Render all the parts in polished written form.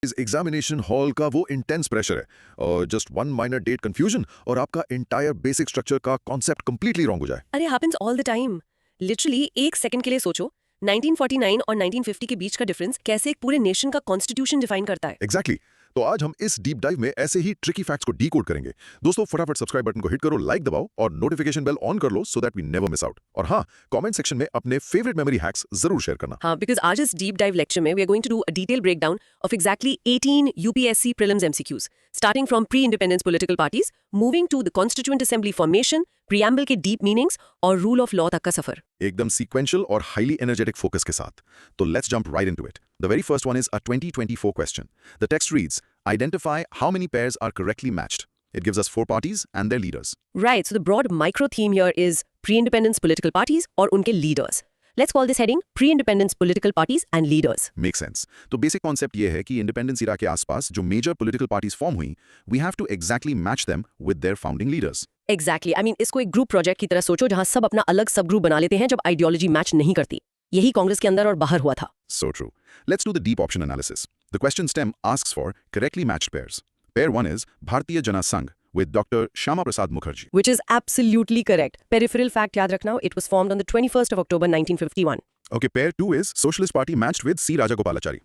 इस examination hall का वो इंटेंस प्रेशर है और just one minor date confusion और आपका इंटायर बेसिक स्ट्रक्चर का कॉन्सेप्ट कंप्लीटली रॉन्ग हो जाए। अरे happens all the time. Literally एक सेकंड के लिए सोचो, 1949 और 1950 के बीच का डिफरेंस कैसे एक पूरे नेशन का कॉन्स्टिट्यूशन डिफाइन करता है। एग्जैक्टली तो आज हम इस डीप डाइव में ऐसे ही ट्रिकी फैक्ट्स को डीकोड करेंगे। दोस्तों फटाफट सब्सक्राइब बटन को हिट करो, लाइक दबाओ और नोटिफिकेशन बेल ऑन कर लो so that we never miss out. और हाँ, कमेंट सेक्शन में अपने फेवरेट मेमोरी हैक्स जरूर शेयर करना। हाँ, बिकॉज आज इस डीप डाइव लेक्चर में we are going to do a detail breakdown of exactly 18 UPSC prelims MCQs, starting from pre independence political parties, moving to the constituent assembly formation, preamble के deep meanings और rule of law तक का सफर। एकदम sequential और highly energetic focus के साथ। तो let's jump right into it. The very first one is a 2024 question. The text reads, identify how many pairs are correctly matched. It gives us 4 parties and their leaders. Right, so the broad micro theme here is pre-independence political parties और उनके leaders. Let's call this heading pre-independence political parties and leaders. Makes sense. तो basic concept ये है कि independence इरा के आसपास जो major political parties form हुई, we have to exactly match them with their founding leaders. Exactly. I mean, इसको एक ग्रुप प्रोजेक्ट की तरह सोचो जहां सब अपना अलग सब ग्रुप बना लेते हैं जब आइडियोलॉजी मैच नहीं करती। यही कांग्रेस के अंदर और बाहर हुआ था। So true. Let's do the deep option analysis. The question stem asks for correctly matched pairs. Pair 1 is Bharatiya Jana Sangh with Dr. Shyama Prasad Mukherjee. Which is absolutely correct. Peripheral fact याद रखना, it was formed on the 21st of October 1951. Okay, pair 2 is Socialist Party matched with C. Rajagopalachari.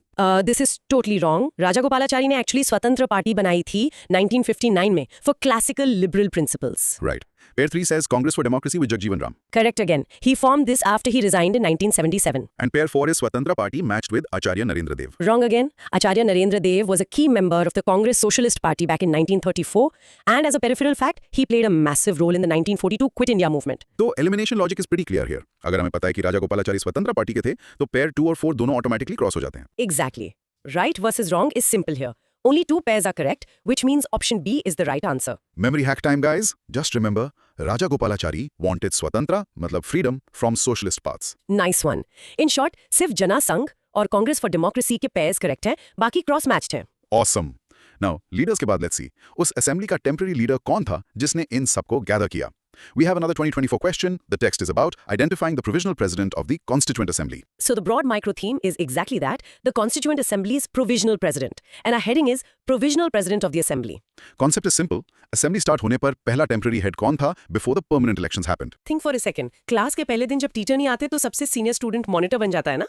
This is totally wrong. Rajagopalachari ने actually स्वतंत्र party बनाई थी 1959 में for classical liberal principles. Right. Pair 3 says Congress for Democracy with Jagjeevan Ram. Correct again. He formed this after he resigned in 1977. And pair 4 is Swatantra Party matched with Acharya Narendra Dev. Wrong again. Acharya Narendra Dev was a key member of the Congress Socialist Party back in 1934, and as a peripheral fact, he played a massive role in the 1942 Quit India movement. तो elimination logic is pretty clear here. अगर हमें पता है कि राजागोपालाचारी स्वतंत्र party के थे, तो pair 2 और 4 दोनों automatically क्रॉस हो जाते हैं। Exactly. Right versus wrong is simple here. Only 2 pairs are correct, which means option B is the right answer. Memory hack time, guys. Just remember, Rajagopalachari wanted Swatantra, matlab freedom, from socialist paths. Nice one. In short, सिर्फ जना संघ और Congress for democracy के pairs correct हैं, बाकी cross matched हैं। Awesome. Now, leaders के बाद let's see. उस assembly का temporary leader कौन था जिसने इन सबको gather किया? We have another 2024 question. The text is about identifying the provisional president of the Constituent Assembly. So the broad micro theme is exactly that, the Constituent Assembly's provisional president. And our heading is Provisional President of the Assembly. Concept is simple. Assembly start होने पर पहला temporary head कौन था before the permanent elections happened? Think for a second. Class के पहले दिन जब teacher नहीं आते तो सबसे सीनियर स्टूडेंट मॉनिटर बन जाता है ना?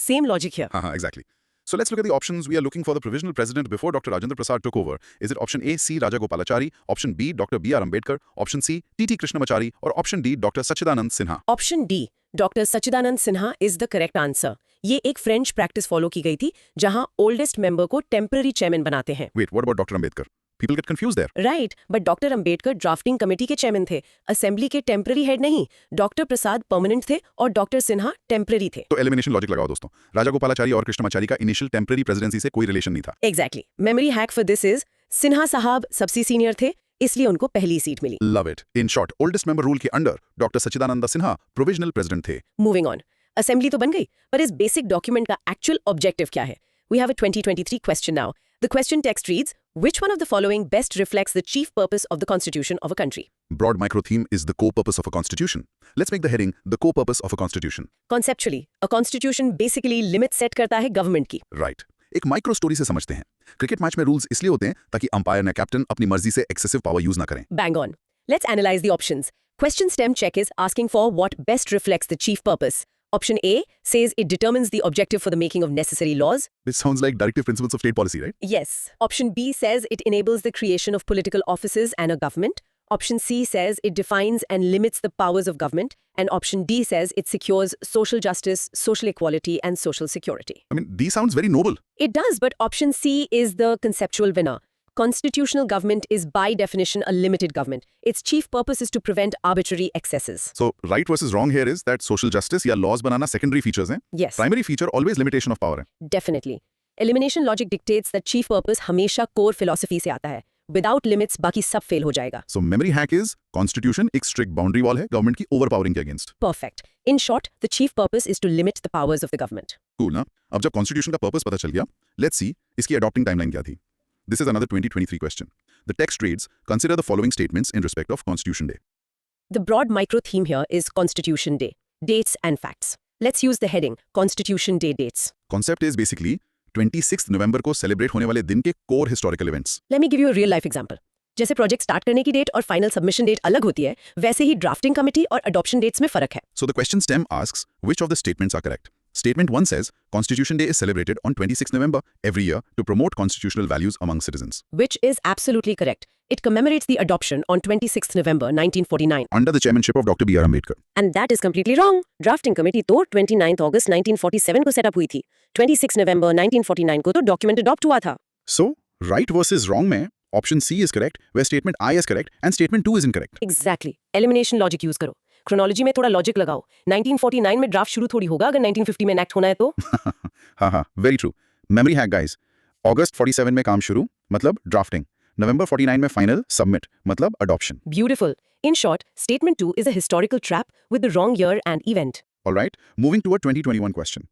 Same logic here. हाँ, exactly. So let's look at the options. We are looking for the provisional president before Dr. Rajendra Prasad took over. Is it option A, C, Rajagopalachari, option B, Dr. B.R. Ambedkar, option C, T.T. Krishnamachari, or option D, Dr. Sachidanand Sinha? Option D, Dr. Sachidanand Sinha is the correct answer. ये एक French practice follow की गई थी जहां oldest member को temporary chairman बनाते हैं। Wait, what about Dr. Ambedkar? People get confused there. Right, but doctor Ambedkar drafting committee के चेयरमैन थे, असेंबली के टेम्पररी हेड नहीं। डॉक्टर प्रसाद परमानेंट थे और डॉक्टर सिन्हा टेम्पररी थे। तो एलिमिनेशन लॉजिक लगाओ दोस्तों। राजागोपालाचारी और कृष्णमाचारी का इनिशियल टेम्पररी प्रेसिडेंसी से कोई रिलेशन नहीं था। Exactly. Memory hack for this is Sinha साहब सबसे सीनियर थे, इसलिए उनको पहली सीट मिली। Love it. In short, oldest member rule के under doctor Sachchidananda Sinha provisional president थे। मूविंग ऑन, असेंबली तो बन गई, पर इस बेसिक डॉक्यूमेंट का एक्चुअल ऑब्जेक्टिव क्या है? We have a 2023 question now. The question text reads, which one of the following best reflects the chief purpose of the constitution of a country? Broad micro theme is the core purpose of a constitution. Let's make the heading the core purpose of a constitution. Conceptually, a constitution basically limits set करता है government की। Right. एक micro story से समझते हैं। Cricket match में rules इसलिए होते हैं ताकि अंपायर या कैप्टन अपनी मर्जी से एक्सेसिव पावर यूज ना करें। Bang on. Let's analyze the options. Question stem check is asking for what best reflects the chief purpose. Option A says it determines the objective for the making of necessary laws. This sounds like directive principles of state policy, right? Yes. Option B says it enables the creation of political offices and a government. Option C says it defines and limits the powers of government. And option D says it secures social justice, social equality, and social security. I mean, these sounds very noble. It does, but option C is the conceptual winner. Constitutional government is by definition a limited government. Its chief purpose is to prevent arbitrary excesses. So, right versus wrong here is that social justice या laws बनाना secondary features हैं. Yes. Primary feature always limitation of power है. Definitely. Elimination logic dictates that chief purpose हमेशा core philosophy से आता है. Without limits, बाकी सब fail हो जाएगा. So, memory hack is constitution एक strict boundary wall है government की overpowering के against. Perfect. In short, the chief purpose is to limit the powers of the government. Cool ना? अब जब constitution का purpose पता चल गया, let's see इसकी adopting timeline क्या थी. This is another 2023 question. The text reads, consider the following statements in respect of Constitution Day. The broad micro theme here is Constitution Day. Dates and facts. Let's use the heading Constitution Day dates. Concept is basically 26 नवंबर को celebrate होने वाले दिन के core historical events. Let me give you a real life example. जैसे project start करने की date और final submission date अलग होती है, वैसे ही ड्राफ्टिंग कमिटी और अडॉप्शन डेट्स में फर्क है। So the question stem asks which of the statements are correct. Statement 1 says Constitution Day is celebrated on 26 November every year to promote constitutional values among citizens. Which is absolutely correct. It commemorates the adoption on 26th November 1949. Under the chairmanship of Dr. B.R. Ambedkar. And that is completely wrong. Drafting committee तो 29th August 1947 को setup हुई थी। 26 November 1949 को तो document adopt हुआ था। So, right versus wrong में option C is correct, where statement I is correct and statement 2 is incorrect. Exactly. Elimination logic use करो। क्रोनोलॉजी में थोड़ा लॉजिक लगाओ। 1949 में ड्राफ्ट शुरू थोड़ी होगा अगर 1950 में एनेक्ट होना है तो। हाँ, very true. Memory hack guys. August 47 में काम शुरू मतलब drafting. November 49 में final submit मतलब adoption. Beautiful. In short, statement 2 is a historical trap with the wrong year and event. All right, moving to a 2021 question.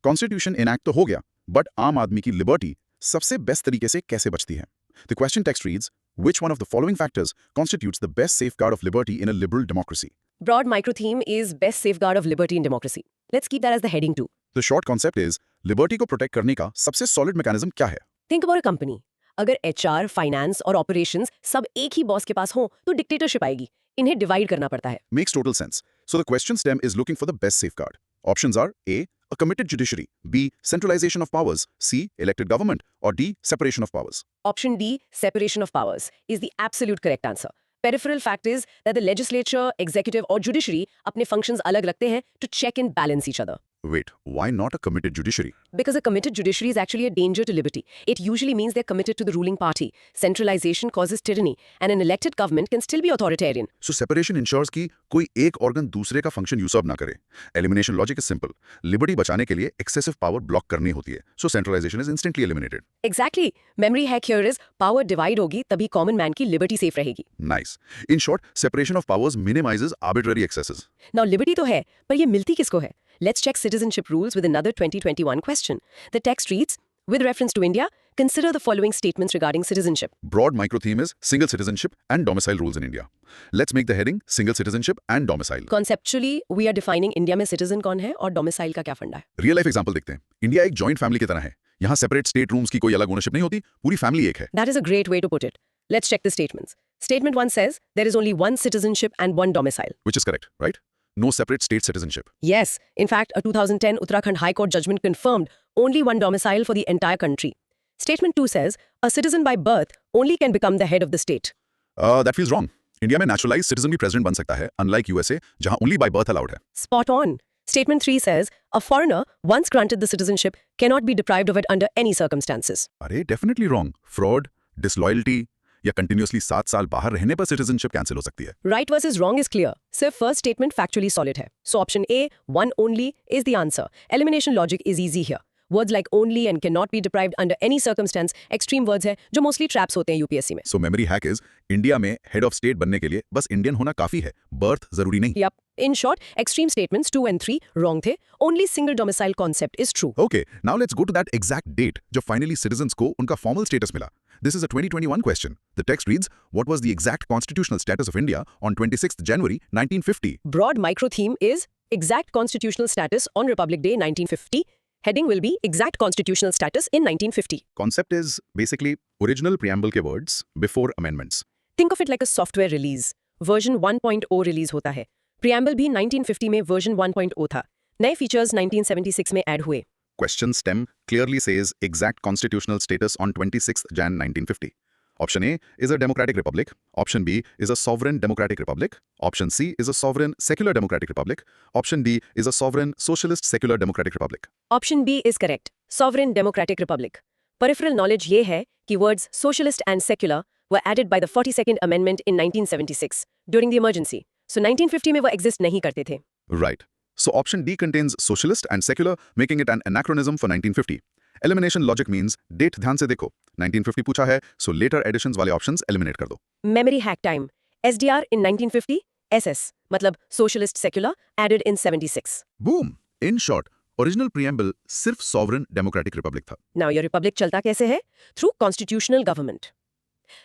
Constitution enact तो हो गया, but आम आदमी की liberty सबसे बेस्ट तरीके से कैसे बचती है? The question text reads, which one of the following factors constitutes the best safeguard of liberty in a liberal democracy? Broad micro theme is best safeguard of liberty in democracy. Let's keep that as the heading too. The short concept is, liberty को protect करने का सबसे solid mechanism क्या है? Think about a company. अगर HR, finance और operations सब एक ही बॉस के पास हों तो डिक्टेटरशिप आएगी। इन्हें डिवाइड करना पड़ता है। Makes total sense. So the question stem is looking for the best safeguard. Options are A, a committed judiciary, B, centralization of powers, C, elected government, or D, separation of powers. Option D, separation of powers, is the absolute correct answer. Peripheral fact is that the legislature, executive और judiciary अपने functions अलग रखते हैं to check and balance each other. Wait, why not a committed judiciary? Because a committed judiciary is actually a danger to liberty. It usually means they're committed to the ruling party. Centralization causes tyranny, and an elected government can still be authoritarian. So separation ensures कि कोई एक organ दूसरे का function usurp ना करे. Elimination logic is simple. Liberty बचाने के लिए excessive power block करनी होती है. So centralization is instantly eliminated. Exactly. Memory hack here is power divide होगी तभी common man की liberty safe रहेगी. Nice. In short, separation of powers minimizes arbitrary excesses. Now liberty तो है, पर ये मिलती किसको है? Let's check citizenship rules with another 2021 question. The text reads, with reference to India, consider the following statements regarding citizenship. Broad micro theme is single citizenship and domicile rules in India. Let's make the heading single citizenship and domicile. Conceptually, we are defining India में citizen कौन है और domicile का क्या फंडा है. Real life example देखते हैं. India एक joint family की तरह है. यहाँ separate state rooms की कोई अलग ownership नहीं होती, पूरी family एक है. That is a great way to put it. Let's check the statements. Statement 1 says there is only one citizenship and one domicile. Which is correct, right? No separate state citizenship. Yes, in fact, a 2010 Uttarakhand High Court judgment confirmed only one domicile for the entire country. Statement 2 says a citizen by birth only can become the head of the state. That feels wrong. India में naturalized citizen भी president बन सकता है, unlike USA, जहाँ only by birth allowed है. Spot on. Statement 3 says a foreigner, once granted the citizenship, cannot be deprived of it under any circumstances. अरे definitely wrong. Fraud, disloyalty या continuously 7 साल बाहर रहने पर citizenship cancel हो सकती है. Right versus wrong is clear. सिर्फ first statement factually solid है. So option A, one only, is the answer. Elimination logic is easy here. Words like only and cannot be deprived under any circumstance, extreme words है जो mostly traps होते हैं UPSC में. So memory hack is, India में head of state बनने के लिए बस Indian होना काफी है, birth जरूरी नहीं. Yup. In short, extreme statements 2 and 3 wrong थे. Only single domicile concept is true. Okay, now let's go to that exact date जब finally citizens को उनका formal status मिला. This is a 2021 question. The text reads, what was the exact constitutional status of India on 26th January 1950? Broad micro theme is exact constitutional status on Republic Day 1950. Heading will be exact constitutional status in 1950. Concept is basically original preamble के words before amendments. Think of it like a software release. Version 1.0 release होता है. Preamble भी 1950 में version 1.0 था. नए features 1976 में add हुए. Question stem clearly says exact constitutional status on 26th Jan 1950. Option A is a democratic republic. Option B is a sovereign democratic republic. Option C is a sovereign secular democratic republic. Option D is a sovereign socialist secular democratic republic. Option B is correct. Sovereign democratic republic. Peripheral knowledge ये है कि words socialist and secular were added by the 42nd Amendment in 1976 during the emergency. So 1950 में वो exist नहीं करते थे. Right. So option D contains socialist and secular, making it an anachronism for 1950. Elimination logic means date ध्यान से देखो. 1950 पूछा है, so later additions वाले options eliminate कर दो. Memory hack time. SDR in 1950, SS मतलब socialist secular added in 76. Boom. In short, original preamble सिर्फ sovereign democratic republic था. Now your republic चलता कैसे है? Through constitutional government.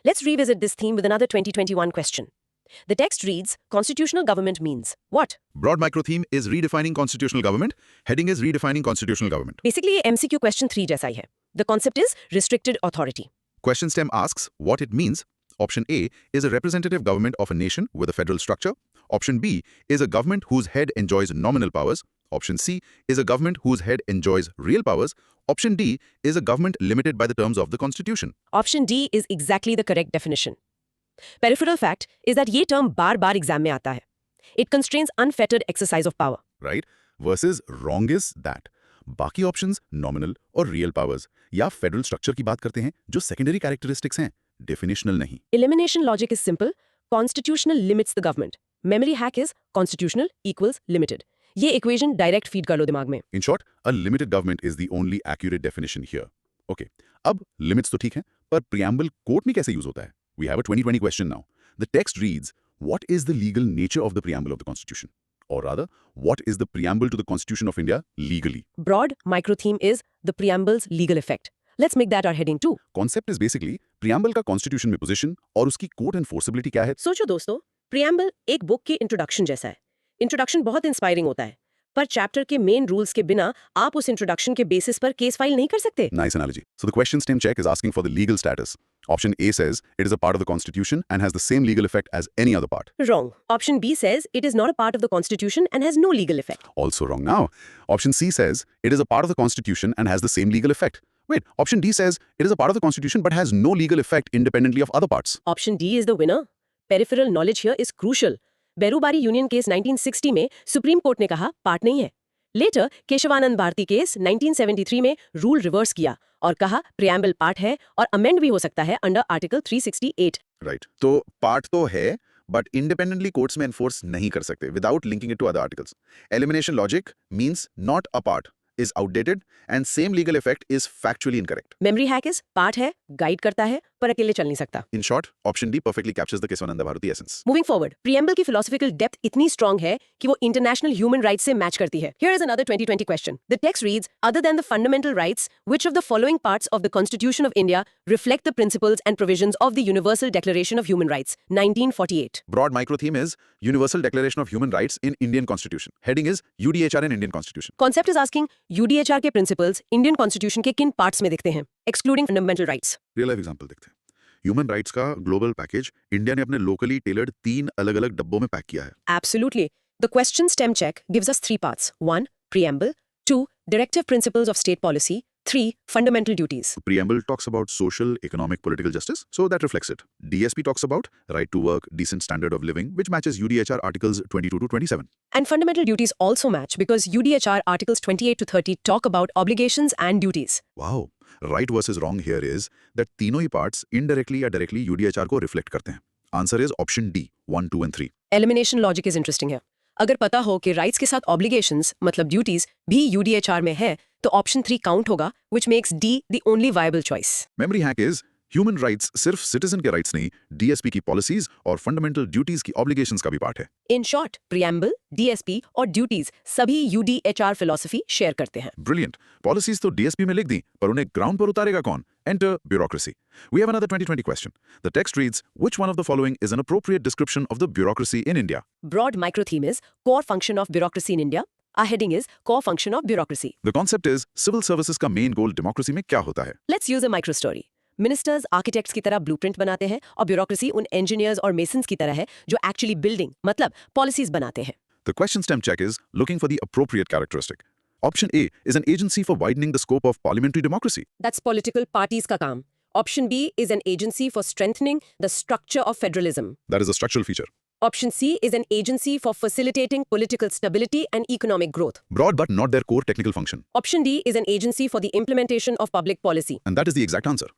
Let's revisit this theme with another 2021 question. The text reads, constitutional government means what? Broad micro theme is redefining constitutional government. Heading is redefining constitutional government. Basically ये MCQ question 3 जैसा ही है. The concept is restricted authority. Question stem asks what it means. Option A is a representative government of a nation with a federal structure. Option B is a government whose head enjoys nominal powers. Option C is a government whose head enjoys real powers. Option D is a government limited by the terms of the Constitution. Option D is exactly the correct definition. Peripheral fact is that ये term बार-बार exam में आता है. It constrains unfettered exercise of power. Right? Versus wrong is that. बाकी options nominal और real powers या federal structure की बात करते हैं जो सेकेंडरी कैरेक्टरिस्टिक्स हैं, डेफिनेशनल नहीं. Elimination logic is simple. Constitutional limits the government. Memory hack is constitutional equals limited. ये इक्वेशन डायरेक्ट फीड कर लो दिमाग में. In short, a limited government is the only accurate definition here. Okay. अब limits तो ठीक है, पर preamble कोर्ट में कैसे यूज होता है? We have a 2020 question now. The text reads, what is the legal nature of the preamble of the Constitution? Or rather, what is the preamble to the Constitution of India legally? Broad micro theme is the preamble's legal effect. Let's make that our heading too. Concept is basically preamble का Constitution में position और उसकी court enforceability क्या है? सोचो दोस्तों, preamble एक book की इंट्रोडक्शन जैसा है. इंट्रोडक्शन बहुत इंस्पायरिंग होता है, पर चैप्टर के मेन रूल्स के बिना आप उस इंट्रोडक्शन के बेसिस पर केस फाइल नहीं कर सकते. Nice analogy. So the question stem check is asking for the legal status. Option A says it is a part of the Constitution and has the same legal effect as any other part. Wrong. Option B says it is not a part of the Constitution and has no legal effect. Also wrong now. Option C says it is a part of the Constitution and has the same legal effect. Wait, option D says it is a part of the Constitution but has no legal effect independently of other parts. Option D is the winner. Peripheral knowledge here is crucial. Berubari union case 1960 में supreme court ने कहा part नहीं है. Letter Keshavananda Bharti case 1973 में rule reverse किया और कहा preamble part है और अमेंड भी हो सकता है अंडर आर्टिकल 368. Right. तो पार्ट तो है but independently courts में enforce नहीं कर सकते without linking it to other articles. Elimination logic means not a part is outdated and same legal effect is factually incorrect. Memory hack is part है, guide करता है, पर अकेले चल नहीं सकता. In short, option D perfectly captures the Keswananda Bharati essence. Moving forward, preamble की philosophical depth इतनी स्ट्रांग है कि वो इंटरनेशनल ह्यूमन राइट्स से मैच करती है. Here is another 2020 question. The text reads, other than the fundamental rights, which of the following parts of the constitution of India reflect the principles and provisions of the universal declaration of human rights 1948. Broad micro theme is Universal Declaration of Human Rights in Indian Constitution. Heading is UDHR in Indian Constitution. Concept is asking UDHR के principles Indian constitution के किन parts में दिखते हैं, excluding fundamental rights. Real life example देखते हैं. Human rights का global package India ने अपने लोकली टेलर्ड 3 अलग-अलग डब्बों में पैक किया है. Absolutely. The question stem check gives us 3 parts. 1. Preamble. 2. Directive principles of state policy. 3. Fundamental duties. Preamble talks about social, economic, political justice, so that reflects it. DSP talks about right to work, decent standard of living, which matches UDHR articles 22 to 27. And fundamental duties also match because UDHR articles 28 to 30 talk about obligations and duties. Wow. Right versus wrong here is that तीनों ही parts indirectly या directly UDHR को reflect करते हैं. Answer is option D, 1, 2 and 3. Elimination logic is interesting here. अगर पता हो कि rights के साथ ऑब्लिगेशंस मतलब ड्यूटीज भी यूडीएचआर में है तो ऑप्शन 3 काउंट होगा, which makes D the only viable choice. Memory hack is human rights सिर्फ सिटीजन के राइट्स नहीं, डीएसपी की पॉलिसीज और फंडामेंटल ड्यूटीज की ऑब्लिगेशंस का भी पार्ट है. इन शॉर्ट, प्रियम्बल, डीएसपी और ड्यूटीज सभी यूडीएचआर फिलॉसफी शेयर करते हैं. ब्रिलियंट. पॉलिसीज तो डीएसपी में लिख दी, पर उन्हें ग्राउंड पर उतारेगा कौन? Enter bureaucracy. We have another 2020 question. The text reads, which one of the following is an appropriate description of the bureaucracy in India? Broad micro theme is core function of bureaucracy in India. Our heading is core function of bureaucracy. The concept is civil services का main goal democracy में क्या होता है? Let's use a micro story. Ministers architects की तरह blueprint बनाते हैं और ब्यूरोक्रेसी उन इंजीनियर्स और मेसन्स की तरह है जो एक्चुअली बिल्डिंग मतलब पॉलिसीज बनाते हैं. The question stem check is looking for the appropriate characteristic. Option A is an agency for widening the scope of parliamentary democracy. That's political parties का काम. Option B is an agency for strengthening the structure of federalism. That is a structural feature. Option C is an agency for facilitating political stability and economic growth. Broad but not their core technical function. Option D is an agency for the implementation of public policy. And that is the exact answer.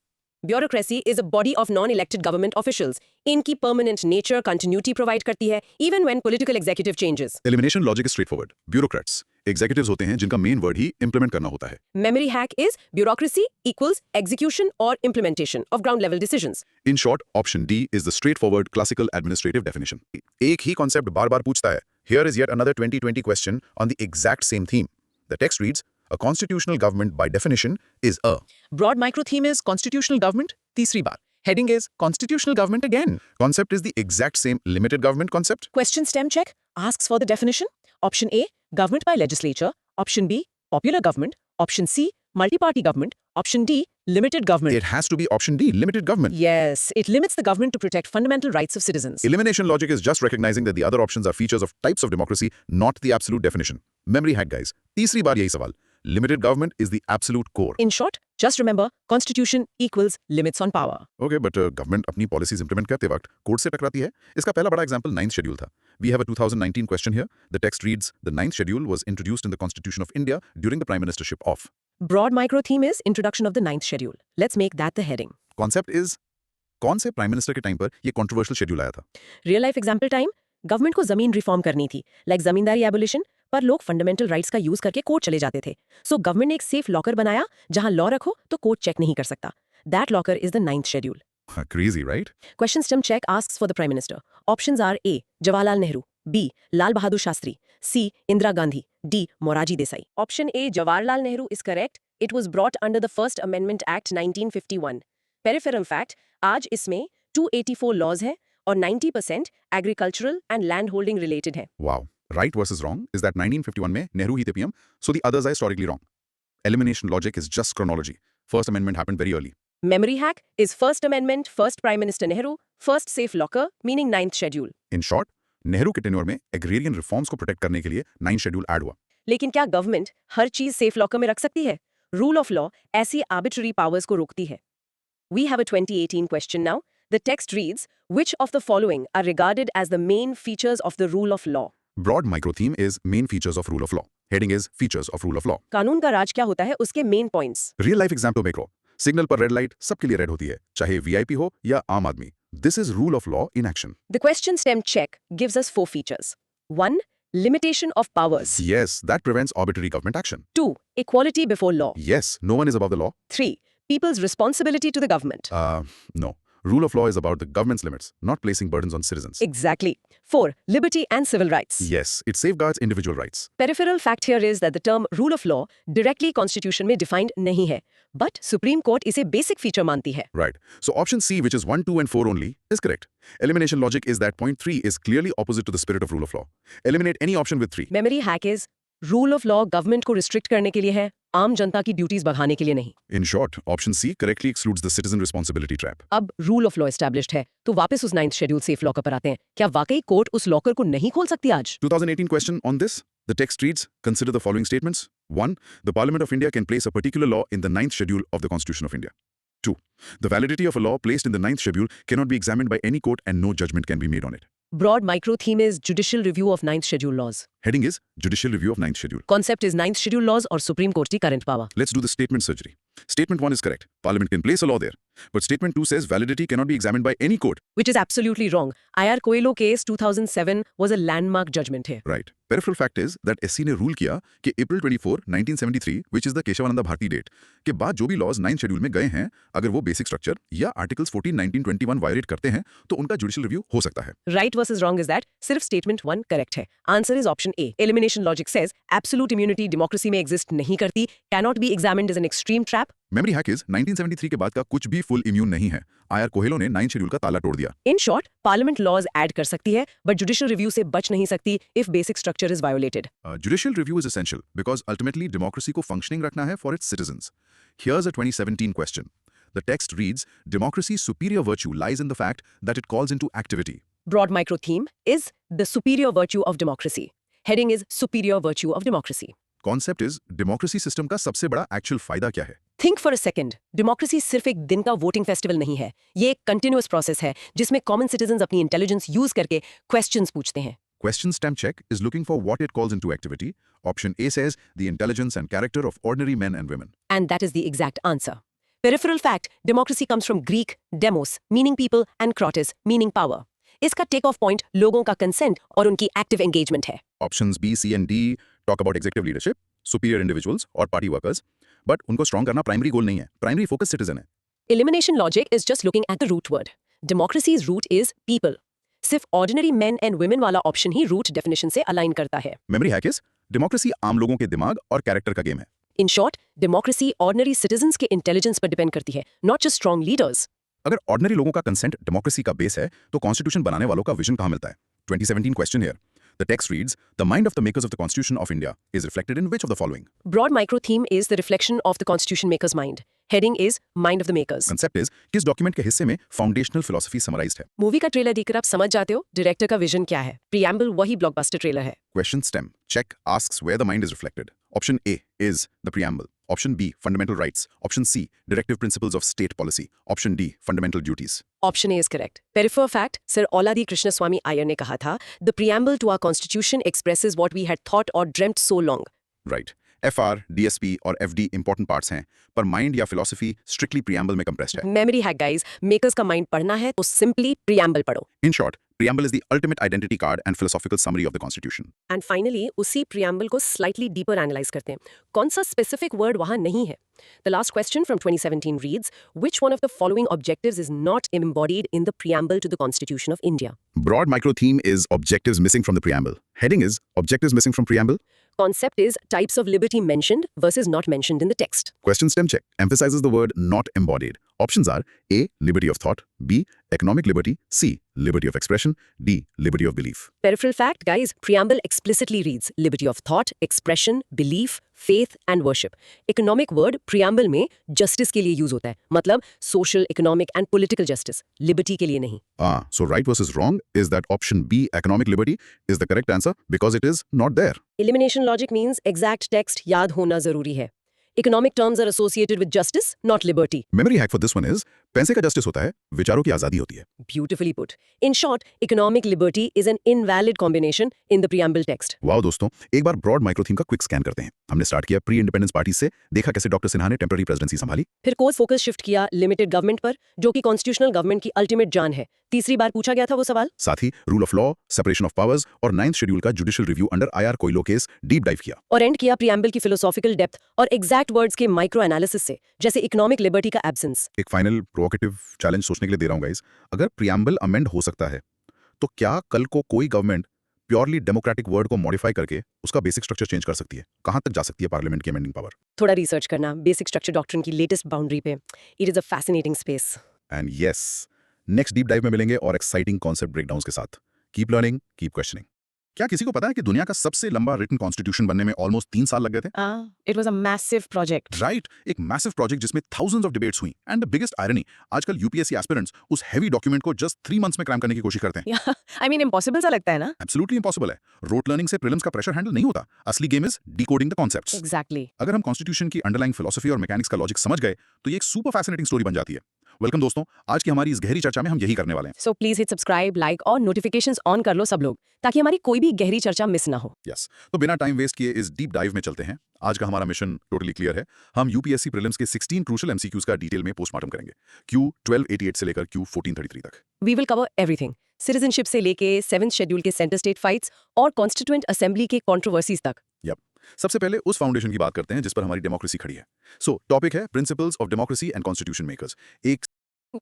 Bureaucracy is a body of non-elected government officials. इनकी permanent nature continuity provide करती है even when political executive changes. Elimination logic is straightforward. Bureaucrats executives होते हैं जिनका main word ही implement करना होता है. Memory hack is bureaucracy equals execution or implementation of ground level decisions. In short, option D is the straightforward classical administrative definition. एक ही concept बार-बार पूछता है. Here is yet another 2020 question on the exact same theme. The text reads, a constitutional government by definition is a. Broad micro theme is constitutional government. तीसरी बार. Heading is constitutional government again. Concept is the exact same limited government concept. Question stem check asks for the definition. Option A, government by legislature. Option B, popular government. Option C, multi-party government. Option D, limited government. It has to be option D, limited government. Yes, it limits the government to protect fundamental rights of citizens. Elimination logic is just recognizing that the other options are features of types of democracy, not the absolute definition. Memory hack, guys. तीसरी बार यही सवाल. Limited government is the absolute core. In short, just remember, constitution equals limits on power. Okay, but government अपनी policies implement करते वक्त court से टकराती है. इसका पहला बड़ा example 9th schedule था. We have a 2019 question here. The text reads, the 9th schedule was introduced in the Constitution of India during the Prime Ministership of. Broad micro theme is introduction of the 9th schedule. Let's make that the heading. Concept is, कौन से prime minister के time पर ये controversial schedule आया था? Real life example time, government को जमीन reform करनी थी, लाइक जमींदारी एबोलिशन, पर लोग फंडामेंटल राइट्स का यूज करके कोर्ट चले जाते थे. सो गवर्नमेंट ने एक सेफ लॉकर बनाया जहां लॉ रखो तो कोर्ट चेक नहीं कर सकता. That locker is the 9th schedule. Crazy, right? Question stem check asks for the Prime Minister. Options are A. Jawaharlal Nehru, B. Lal Bahadur Shastri, C. Indira Gandhi, D. Moraji Desai. Option A. Jawaharlal Nehru is correct. It was brought under the First Amendment Act 1951. Peripheral fact, आज इसमें 284 laws हैं और 90% agricultural and land holding related हैं. Wow. Right versus wrong is that 1951 में नेहरू ही थे PM, so the others are historically wrong. Elimination logic is just chronology. First Amendment happened very early. Memory hack is First Amendment, First Prime Minister Nehru, First Safe Locker, meaning 9th schedule. In short, Nehru के tenure में agrarian reforms को protect करने के लिए 9th schedule add हुआ. लेकिन क्या government हर चीज सेफ लॉकर में रख सकती है? रूल ऑफ लॉ ऐसी आर्बिट्ररी पावर्स को रोकती है. We have a 2018 question now. The text reads, which of the following are regarded as the main features of the rule of law? Broad micro theme is main features of rule of law. Heading is features of rule of law. कानून का राज क्या होता है, उसके main points. Real life example make लो. Signal पर red light सबके लिए red होती है, चाहे वीआईपी हो या आम आदमी. This is rule of law in action. The question stem check gives us 4 features. 1. Limitation of powers. Yes, that prevents arbitrary government action. 2. Equality before law. Yes, no one is above the law. 3. People's responsibility to the government. No. Rule of law is about the government's limits, not placing burdens on citizens. Exactly. 4. Liberty and civil rights. Yes, it safeguards individual rights. Peripheral fact here is that the term rule of law directly constitution में defined नहीं है, but Supreme Court इसे basic feature मानती है. Right. So option C, which is 1, 2 and 4 only, is correct. Elimination logic is that point 3 is clearly opposite to the spirit of rule of law. Eliminate any option with 3. Memory hack is rule of law government को restrict करने के लिए है, आम जनता की duties बढ़ाने के लिए नहीं. In short, option C correctly excludes the citizen responsibility trap. अब रूल ऑफ लॉ एस्टैब्लिश्ड है, तो वापस उस 9th शेड्यूल सेफ लॉकर पर आते हैं. क्या वाकई कोर्ट उस लॉकर को नहीं खोल सकती आज? 2018 question on this. The text reads, consider the following statements. 1. The Parliament of India can place a particular law in the 9th schedule of the Constitution of India. 2. The validity of a law placed in the 9th schedule cannot be examined by any court and no judgment can be made on it. Broad micro theme is judicial review of 9th schedule laws. Heading is judicial review of 9th schedule. Concept is 9th schedule laws और Supreme Court की current power. Let's do the statement surgery. Statement 1 is correct. Parliament can place a law there. But statement 2 says validity cannot be examined by any court. Which is absolutely wrong. IR Coelho case 2007 was a landmark judgment here. Right. Peripheral fact is that SC ने rule किया कि April 24, 1973, which is the Kesavananda Bharati date, के बाद जो भी laws 9th schedule में गए हैं, अगर वो बेसिक स्ट्रक्चर या आर्टिकल्स 14, 19, 21 वायलेट करते हैं, तो उनका जुडिशियल रिव्यू हो सकता है. Right versus wrong is that सिर्फ statement 1 correct है. Answer is option A. Elimination logic says absolute immunity democracy में exist नहीं करती, cannot be examined as an extreme trap. Memory hack is 1973 के बाद का कुछ भी फुल इम्यून नहीं है. आयर कोहेलो ने 9th शेड्यूल का ताला तोड़ दिया. In short, Parliament laws add कर सकती है, but judicial review से बच नहीं सकती if basic structure is violated. Judicial review is essential because ultimately democracy को functioning रखना है for its citizens. Here's a 2017 question. The text reads, democracy's superior virtue lies in the fact that it calls into activity. Broad micro theme is the superior virtue of democracy. Heading is superior virtue of democracy. Concept is democracy system का सबसे बड़ा actual फायदा क्या है? Think for a second. Democracy सिर्फ एक दिन का वोटिंग फेस्टिवल नहीं है. ये एक कंटिन्यूअस प्रोसेस है जिसमें कॉमन सिटीजंस अपनी इंटेलिजेंस यूज करके क्वेश्चंस पूछते हैं. Question stamp check is looking for what it calls into activity. Option A says the intelligence and character of ordinary men and women. And that is the exact answer. Peripheral fact, democracy comes from Greek demos, meaning people, and kratos, meaning power. इसका take off point लोगों का consent और उनकी active engagement है. Options B, C and D talk about executive leadership, superior individuals और party workers, but उनको strong करना primary goal नहीं है. Primary focus citizen है. Elimination logic is just looking at the root word. Democracy's root is people. सिर्फ ordinary men and women वाला option ही root definition से align करता है. Memory hack is democracy आम लोगों के दिमाग और character का गेम है. In short, democracy ordinary citizens के intelligence पर डिपेंड करती है, not just strong leaders. अगर ऑर्डिनरी लोगों का कंसेंट डेमोक्रेसी का बेस है तो कॉन्स्टिट्यूशन बनाने वालों का विजन कहां मिलता है? 2017 question here. The text reads, "The mind of the makers of the Constitution of India is reflected in which of the following?" Broad micro theme is the reflection of the constitution maker's mind. Heading is mind of the makers. Concept is, किस document के हिस्से में foundational philosophy summarised है? Movie का trailer देखकर आप समझ जाते हो डायरेक्टर का विजन क्या है. प्रीएम्बल वही ब्लॉकबस्टर ट्रेलर है. Question stem. Check asks where the mind is reflected. Option A is the preamble. Option B, fundamental rights. Option C, directive principles of state policy. Option D, fundamental duties. Option A is correct. Peripheral fact, sir Alladi Krishnaswamy Ayyar ने कहा था, the preamble to our constitution expresses what we had thought और dreamed so long. Right. FR, DSP और FD important parts हैं, पर mind या philosophy strictly preamble में compressed है. मेमोरी हैक गाइस, मेकर्स का माइंड पढ़ना है तो सिंपली प्रीएम्बल पढ़ो. In short, preamble is the ultimate identity card and philosophical summary of the Constitution. And finally उसी प्रीएम्बल को स्लाइटली डीपर एनालाइज करते हैं. कौन सा स्पेसिफिक वर्ड वहां नहीं है? The last question from 2017 reads, which one of the following objectives is not embodied in the preamble to the constitution of India? Broad micro theme is objectives missing from the preamble. Heading is objectives missing from preamble. Concept is types of liberty mentioned versus not mentioned in the text. Question stem check emphasizes the word not embodied. Options are A, liberty of thought, B, economic liberty, C, liberty of expression, D, liberty of belief. Peripheral fact, guys, preamble explicitly reads liberty of thought, expression, belief, faith and worship. Economic word preamble में justice के लिए use होता है. मतलब social, economic and political justice. Liberty के लिए नहीं. So right versus wrong is that option B, economic liberty, is the correct answer because it is not there. Elimination logic means exact text याद होना जरूरी है. Economic terms are associated with justice, not liberty. Memory hack for this one is, पैसे का justice होता है, विचारों की आजादी होती है. Beautifully put. In short, economic liberty is an invalid combination in the preamble text. Wow दोस्तों, एक बार ब्रॉड माइक्रो थीम का क्विक स्कैन करते हैं. हमने स्टार्ट किया प्री इंडिपेंडेंस पार्टी से, देखा कैसे डॉक्टर सिन्हा ने टेम्पररी प्रेसिडेंसी संभाली. फिर कोर्स फोकस शिफ्ट किया लिमिटेड गवर्नमेंट पर, जो कि कॉन्स्टिट्यूशनल गवर्नमेंट की अल्टीमेट जान है. तीसरी बार पूछा गया था वो सवाल. साथ ही rule of law, separation of powers और 9th शेड्यूल का judicial review under IR Coelho case deep dive किया. और एंड किया प्रीएम्बल की फिलोसॉफिकल डेप्थ और एग्जैक्ट वर्ड्स के माइक्रो एनालिसिस से, जैसे इकोनॉमिक लिबर्टी का एब्सेंस. एक फाइनल प्रोवोकेटिव चैलेंज सोचने के लिए दे रहा हूं गाइस. अगर प्रीएम्बल अमेंड हो सकता है, तो क्या कल को कोई गवर्नमेंट प्योरली डेमोक्रेटिक वर्ड को मॉडिफाई करके उसका बेसिक स्ट्रक्चर चेंज कर सकती है? कहां तक जा सकती है पार्लियामेंट की अमेंडिंग पावर? थोड़ा रिसर्च करना बेसिक स्ट्रक्चर डॉक्ट्रिन की लेटेस्ट बाउंड्री पे. It is a fascinating space. And yes, next deep dive में मिलेंगे और एक्साइटिंग कॉन्सेप्ट ब्रेकडाउन्स के साथ. Keep learning, keep questioning. क्या किसी को पता है कि दुनिया का सबसे लंबा रिटन कॉन्स्टिट्यूशन बनने में ऑलमोस्ट 3 साल लग गए थे? It was a massive project. Right, एक मैसिव प्रोजेक्ट जिसमें thousands ऑफ डिबेट्स हुई. एंड द बिगेस्ट आयरनी, आजकल यूपीएससी एस्पिरेंट्स उस हेवी डॉक्यूमेंट को जस्ट 3 months में क्रैम करने की कोशिश करते हैं. आई मीन इम्पॉसिबल सा लगता है ना? एब्सोल्युटली इम्पॉसिबल है. रोट लर्निंग से प्रीलिम्स का प्रेशर हैंडल नहीं होता. असली game is decoding the concepts. Exactly. अगर हम कॉन्स्टिट्यूशन की अंडरलाइंग फिलॉसफी और मैकेनिक्स का लॉजिक समझ गए, तो ये एक सुपर फैसिनेटिंग स्टोरी बन जाती है. वेलकम दोस्तों, आज की हमारी इस गहरी चर्चा में हम यही करने वाले हैं. So please hit subscribe, like और नोटिफिकेशंस ऑन कर लो सब लोग, ताकि हमारी कोई भी गहरी चर्चा मिस ना हो. यस, तो बिना टाइम वेस्ट किए इस डीप डाइव में चलते हैं. आज का हमारा मिशन टोटली क्लियर है. हम यूपीएससी प्रीलिम्स के 16 क्रूशियल एमसीक्यूज का डिटेल में पोस्टमार्टम करेंगे. Q 1288 से लेकर Q 1433 तक. We will cover everything, citizenship से लेके 7th शेड्यूल के सेंटर स्टेट फाइट्स और कॉन्स्टिट्यूएंट असेंबली के कंट्रोवर्सीज तक. यप, सबसे पहले उस फाउंडेशन की बात करते हैं जिस पर हमारी डेमोक्रेसी खड़ी है. सो टॉपिक है principles of democracy and constitution makers. एक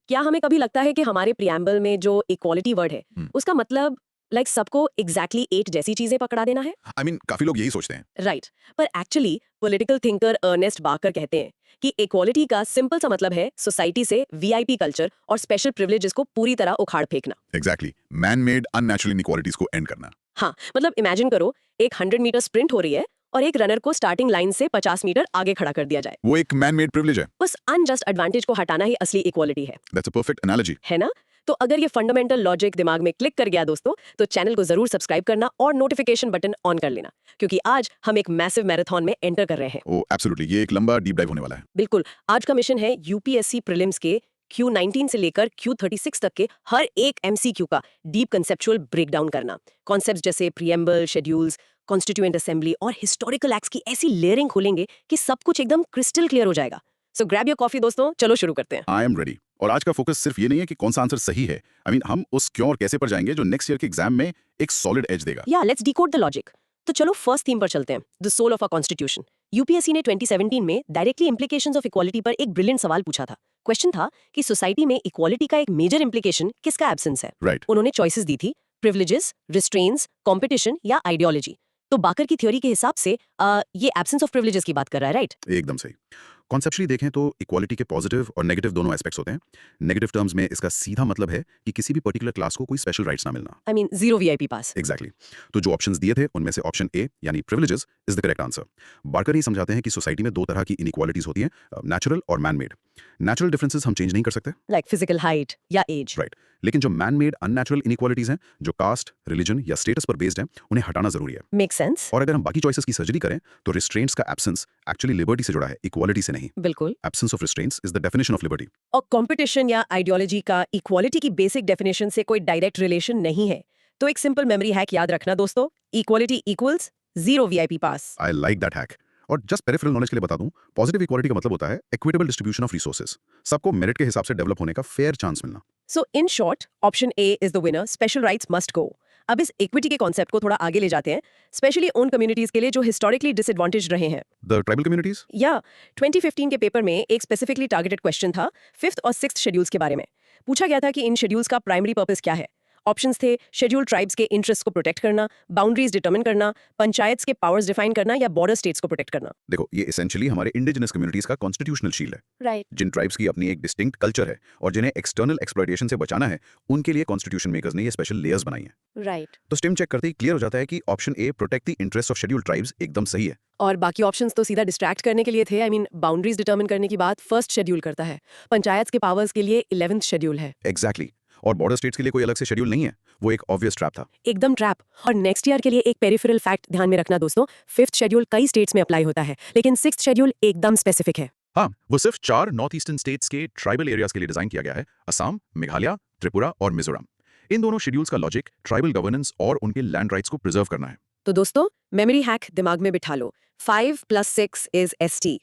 क्या हमें कभी लगता है कि हमारे प्रीएम्बल में जो इक्वालिटी वर्ड है, उसका मतलब लाइक सबको एग्जैक्टली 8 जैसी चीजें पकड़ा देना है? आई मीन काफी लोग यही सोचते हैं. राइट. पर एक्चुअली पॉलिटिकल थिंकर अर्नेस्ट बाकर कहते हैं कि इक्वालिटी का सिंपल सा मतलब है सोसाइटी से वीआईपी कल्चर और स्पेशल प्रिविलेजेस को पूरी तरह उखाड़ फेंकना. Exactly, man made unnatural inequalities को एंड करना. हाँ, मतलब इमेजिन करो एक 100 मीटर स्प्रिंट हो रही है और एक रनर को स्टार्टिंग लाइन से 50 मीटर आगे खड़ा कर दिया जाए. वो एक मैन मेड प्रिविलेज है. उस अनजस्ट एडवांटेज को हटाना ही असली इक्वालिटी है. That's a perfect analogy. है ना? तो अगर ये फंडामेंटल लॉजिक दिमाग में क्लिक कर गया दोस्तों, तो चैनल को जरूर सब्सक्राइब करना और नोटिफिकेशन बटन ऑन कर लेना, क्योंकि आज हम एक मैसिव मैराथन में एंटर कर रहे हैं. ओह एब्सोल्युटली, ये एक लंबा डीप डाइव होने वाला है. बिल्कुल. आज का मिशन है यूपीएससी प्रीलिम्स के Q19 से लेकर Q36 तक के हर एक एमसीक्यू का डीप कंसेप्चुअल ब्रेकडाउन करना. कॉन्सेप्ट्स जैसे प्रीएम्बल, शेड्यूल्स, कॉन्स्टिट्यूएंट असेंबली और हिस्टोरिकल एक्ट्स की ऐसी लेयरिंग खोलेंगे कि सब कुछ एकदम क्रिस्टल क्लियर हो जाएगा. सो ग्रैब योर कॉफी दोस्तों, चलो शुरू करते हैं. I am ready. और आज का फोकस सिर्फ ये नहीं है कि कौन सा आंसर सही है. आई मीन हम उस क्यों और कैसे पर जाएंगे जो नेक्स्ट ईयर के एग्जाम में एक सॉलिड एज देगा. या लेट्स डिकोड द लॉजिक. तो चलो फर्स्ट थीम पर चलते हैं, the soul of our constitution. UPSC ने 2017 में डायरेक्टली इंप्लीकेशंस ऑफ इक्वालिटी पर एक ब्रिलियंट सवाल पूछा था. क्वेश्चन था कि सोसाइटी में इक्वालिटी का एक मेजर इंप्लीकेशन किसका एब्सेंस है. राइट. उन्होंने चॉइसेस दी थी, प्रिविलेजेस, रिस्ट्रेंट्स, कंपटीशन या आइडियोलॉजी. तो बाकर की थ्योरी के हिसाब से ये एब्सेंस ऑफ प्रिविलेजेस की बात कर रहा है. राइट. एकदम सही. कॉन्सेप्चुअली देखें तो इक्वालिटी के पॉजिटिव और नेगेटिव दोनों एस्पेक्ट्स होते हैं। नेगेटिव टर्म्स में इसका सीधा मतलब है कि किसी भी पर्टिकुलर क्लास को कोई स्पेशल राइट्स ना मिलना। I mean, zero VIP pass. Exactly तो जो ऑप्शंस दिए थे उनमें से ऑप्शन ए यानी privileges is the correct answer. Barker ही समझाते हैं कि सोसाइटी में दो तरह की इनइक्वालिटीज होती हैं, नेचुरल और मैन मेड। नेचुरल डिफरेंसेस हम चेंज नहीं कर सकते, Like physical height या age. राइट, लेकिन जो मैन मेड अननेचुरल इनइक्वालिटीज हैं, जो कास्ट, रिलीजन या स्टेटस पर बेस्ड हैं, उन्हें हटाना जरूरी है। Makes sense. और अगर हम बाकी चॉइसेस की सर्जरी करें तो रिस्ट्रेंट्स का एब्सेंस एक्चुअली लिबर्टी से जुड़ा है, इक्वालिटी से नहीं। बिल्कुल। Absence of restraints is the definition of liberty. और कंपटीशन या आइडियोलॉजी का इक्वालिटी की बेसिक डेफिनेशन से कोई डायरेक्ट रिलेशन नहीं है। तो एक सिंपल मेमोरी हैक याद रखना दोस्तों, equality equals zero VIP pass. I like that hack. और जस्ट पेरिफेरल नॉलेज के लिए बता दूं, पॉजिटिव इक्वालिटी का मतलब होता है इक्विटेबल डिस्ट्रीब्यूशन ऑफ रिसोर्सेज, सबको मेरिट के हिसाब से डेवलप होने का फेयर चांस मिलना। So in short option A is the winner, special rights must go. अब इस इक्विटी के कॉन्सेप्ट को थोड़ा आगे ले जाते हैं, स्पेशली उन कम्युनिटीज के लिए जो हिस्टोरिकली डिसएडवांटेज रहे हैं। The tribal communities? या 2015 के पेपर में एक स्पेसिफिकली टारगेटेड क्वेश्चन था 5th और 6th शेड्यूल्स के बारे में। पूछा गया था कि इन शेड्यूल्स का प्राइमरी पर्पस क्या है। ऑप्शंस थे शेड्यूल ट्राइब्स के इंटरेस्ट को प्रोटेक्ट करना, बाउंड्रीज डिटरमिन करना, पंचायत्स के पावर्स डिफाइन करना या बॉर्डर स्टेट्स को प्रोटेक्ट करना। देखो, ये एसेंशियली हमारे इंडिजिनस कम्युनिटीज का कॉन्स्टिट्यूशनल शील्ड है, राइट। जिन ट्राइब्स की अपनी एक डिस्टिंक्ट कल्चर है और जिन्हें एक्सटर्नल एक्सप्लॉयटेशन से बचाना है, उनके लिए कॉन्स्टिट्यूशन मेकर्स ने ये स्पेशल लेयर्स बनाई हैं। राइट। तो स्टेम चेक करते ही क्लियर हो जाता है कि option A protect the interest of schedule tribes एकदम सही है। और बाकी ऑप्शंस तो सीधा डिस्ट्रैक्ट करने के लिए थे। आई मीन बाउंड्रीज डिटरमिन करने की बात फर्स्ट शेड्यूल करता है, पंचायत के पावर्स के लिए 11th शेड्यूल है। एग्जैक्टली और बॉर्डर स्टेट्स के लिए कोई अलग से शेड्यूल नहीं है, वो एक ऑब्वियस ट्रैप था। एकदम ट्रैप। और नेक्स्ट ईयर के लिए एक पेरिफेरल फैक्ट ध्यान में रखना दोस्तों, 5th शेड्यूल कई स्टेट्स में अप्लाई होता है, लेकिन 6th शेड्यूल एकदम स्पेसिफिक है। हाँ, वो सिर्फ 4 नॉर्थ ईस्टर्न स्टेट्स के ट्राइबल एरियाज के लिए डिजाइन किया गया है, असम, मेघालय, त्रिपुरा और मिजोरम। इन दोनों शेड्यूल्स का लॉजिक ट्राइबल गवर्नेंस और उनके लैंड राइट्स को प्रिजर्व करना है। तो दोस्तों मेमोरी हैक दिमाग में बिठा लो, 5 + 6 is ST,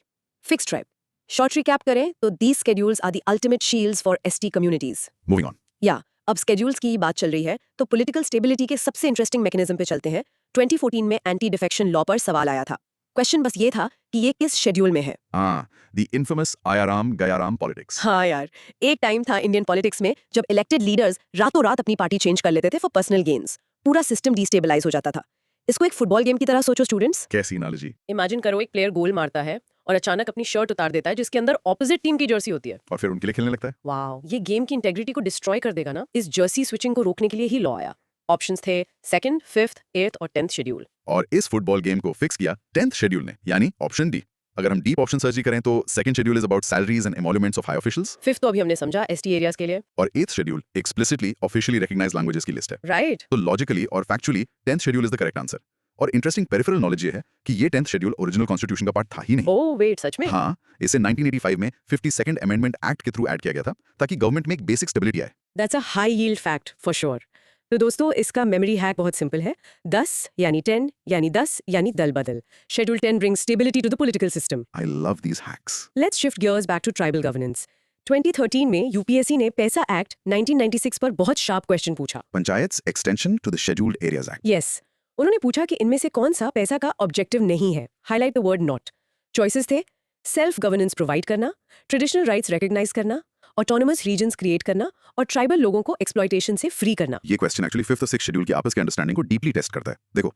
fixed tribe. Short recap करें तो these schedules are the ultimate shields for ST communities. Moving on. या अब स्केड्यूल्स की बात चल रही है तो पॉलिटिकल स्टेबिलिटी के सबसे इंटरेस्टिंग मैकेनिज्म पे चलते हैं। 2014 में एंटी डिफेक्शन लॉ पर सवाल आया था। क्वेश्चन बस ये था कि ये किस शेड्यूल में है। The infamous Aaya Ram Gaya Ram politics. हाँ यार, एक टाइम था इंडियन पॉलिटिक्स में जब इलेक्टेड लीडर्स रातों रात अपनी पार्टी चेंज कर लेते थे फॉर पर्सनल गेन्स। पूरा सिस्टम डिस्टेबलाइज हो जाता था। इसको एक फुटबॉल गेम की तरह सोचो स्टूडेंट्स। कैसी एनालॉजी? इमेजिन करो एक प्लेयर गोल मारता है और अचानक अपनी शर्ट उतार देता है जिसके अंदर ऑपोजिट टीम की जर्सी होती है, और फिर उनके लिए खेलने लगता है। वाओ, ये गेम की इंटेग्रिटी को डिस्ट्रॉय कर देगा ना। इस जर्सी स्विचिंग को रोकने के लिए ही लॉ आया। ऑप्शंस थे 2nd, 5th, 8th और 10th शेड्यूल। और इस फुटबॉल गेम को फिक्स किया 10th शेड्यूल ने, यानी ऑप्शन डी। अगर हम डीप ऑप्शन सर्जरी करें तो 2nd schedule is about salaries and emoluments of high officials. 5th तो अभी हमने समझा ST एरियाज के लिए। और 8th schedule explicitly officially recognized languages की लिस्ट है। राइट। तो लॉजिकली और factually 10th schedule is the correct answer. और इंटरेस्टिंग पेरिफेरल नॉलेज ये है कि ये 10th शेड्यूल ओरिजिनल कॉन्स्टिट्यूशन का पार्ट था ही नहीं। ओह वेट, सच में? हाँ, इसे 1985 में 52nd अमेंडमेंट एक्ट के थ्रू ऐड किया गया था ताकि गवर्नमेंट में एक बेसिक स्टेबिलिटी आए। That's a high yield fact for sure. तो दोस्तों इसका मेमोरी हैक बहुत सिंपल है। 10 यानी 10 यानी 10 यानी दल बदल। Schedule 10 brings stability to the political system. I love these hacks. Let's shift gears back to tribal governance. 2013 में UPSC ने पैसा एक्ट 1996 पर बहुत शार्प क्वेश्चन पूछा। Panchayats extension to the scheduled areas act. Yes, उन्होंने पूछा कि इनमें से कौन सा पैसा का ऑब्जेक्टिव नहीं है। Highlight the word not. Choices थे सेल्फ गवर्नेंस प्रोवाइड करना, ट्रेडिशनल राइट्स रिकॉग्नाइज करना, ऑटोनोमस रीजन्स क्रिएट करना और ट्राइबल लोगों को एक्सप्लॉयटेशन से फ्री करना। ये क्वेश्चन एक्चुअली 5th और 6th शेड्यूल की आपस के अंडरस्टैंडिंग को डीपली टेस्ट करता है। देखो,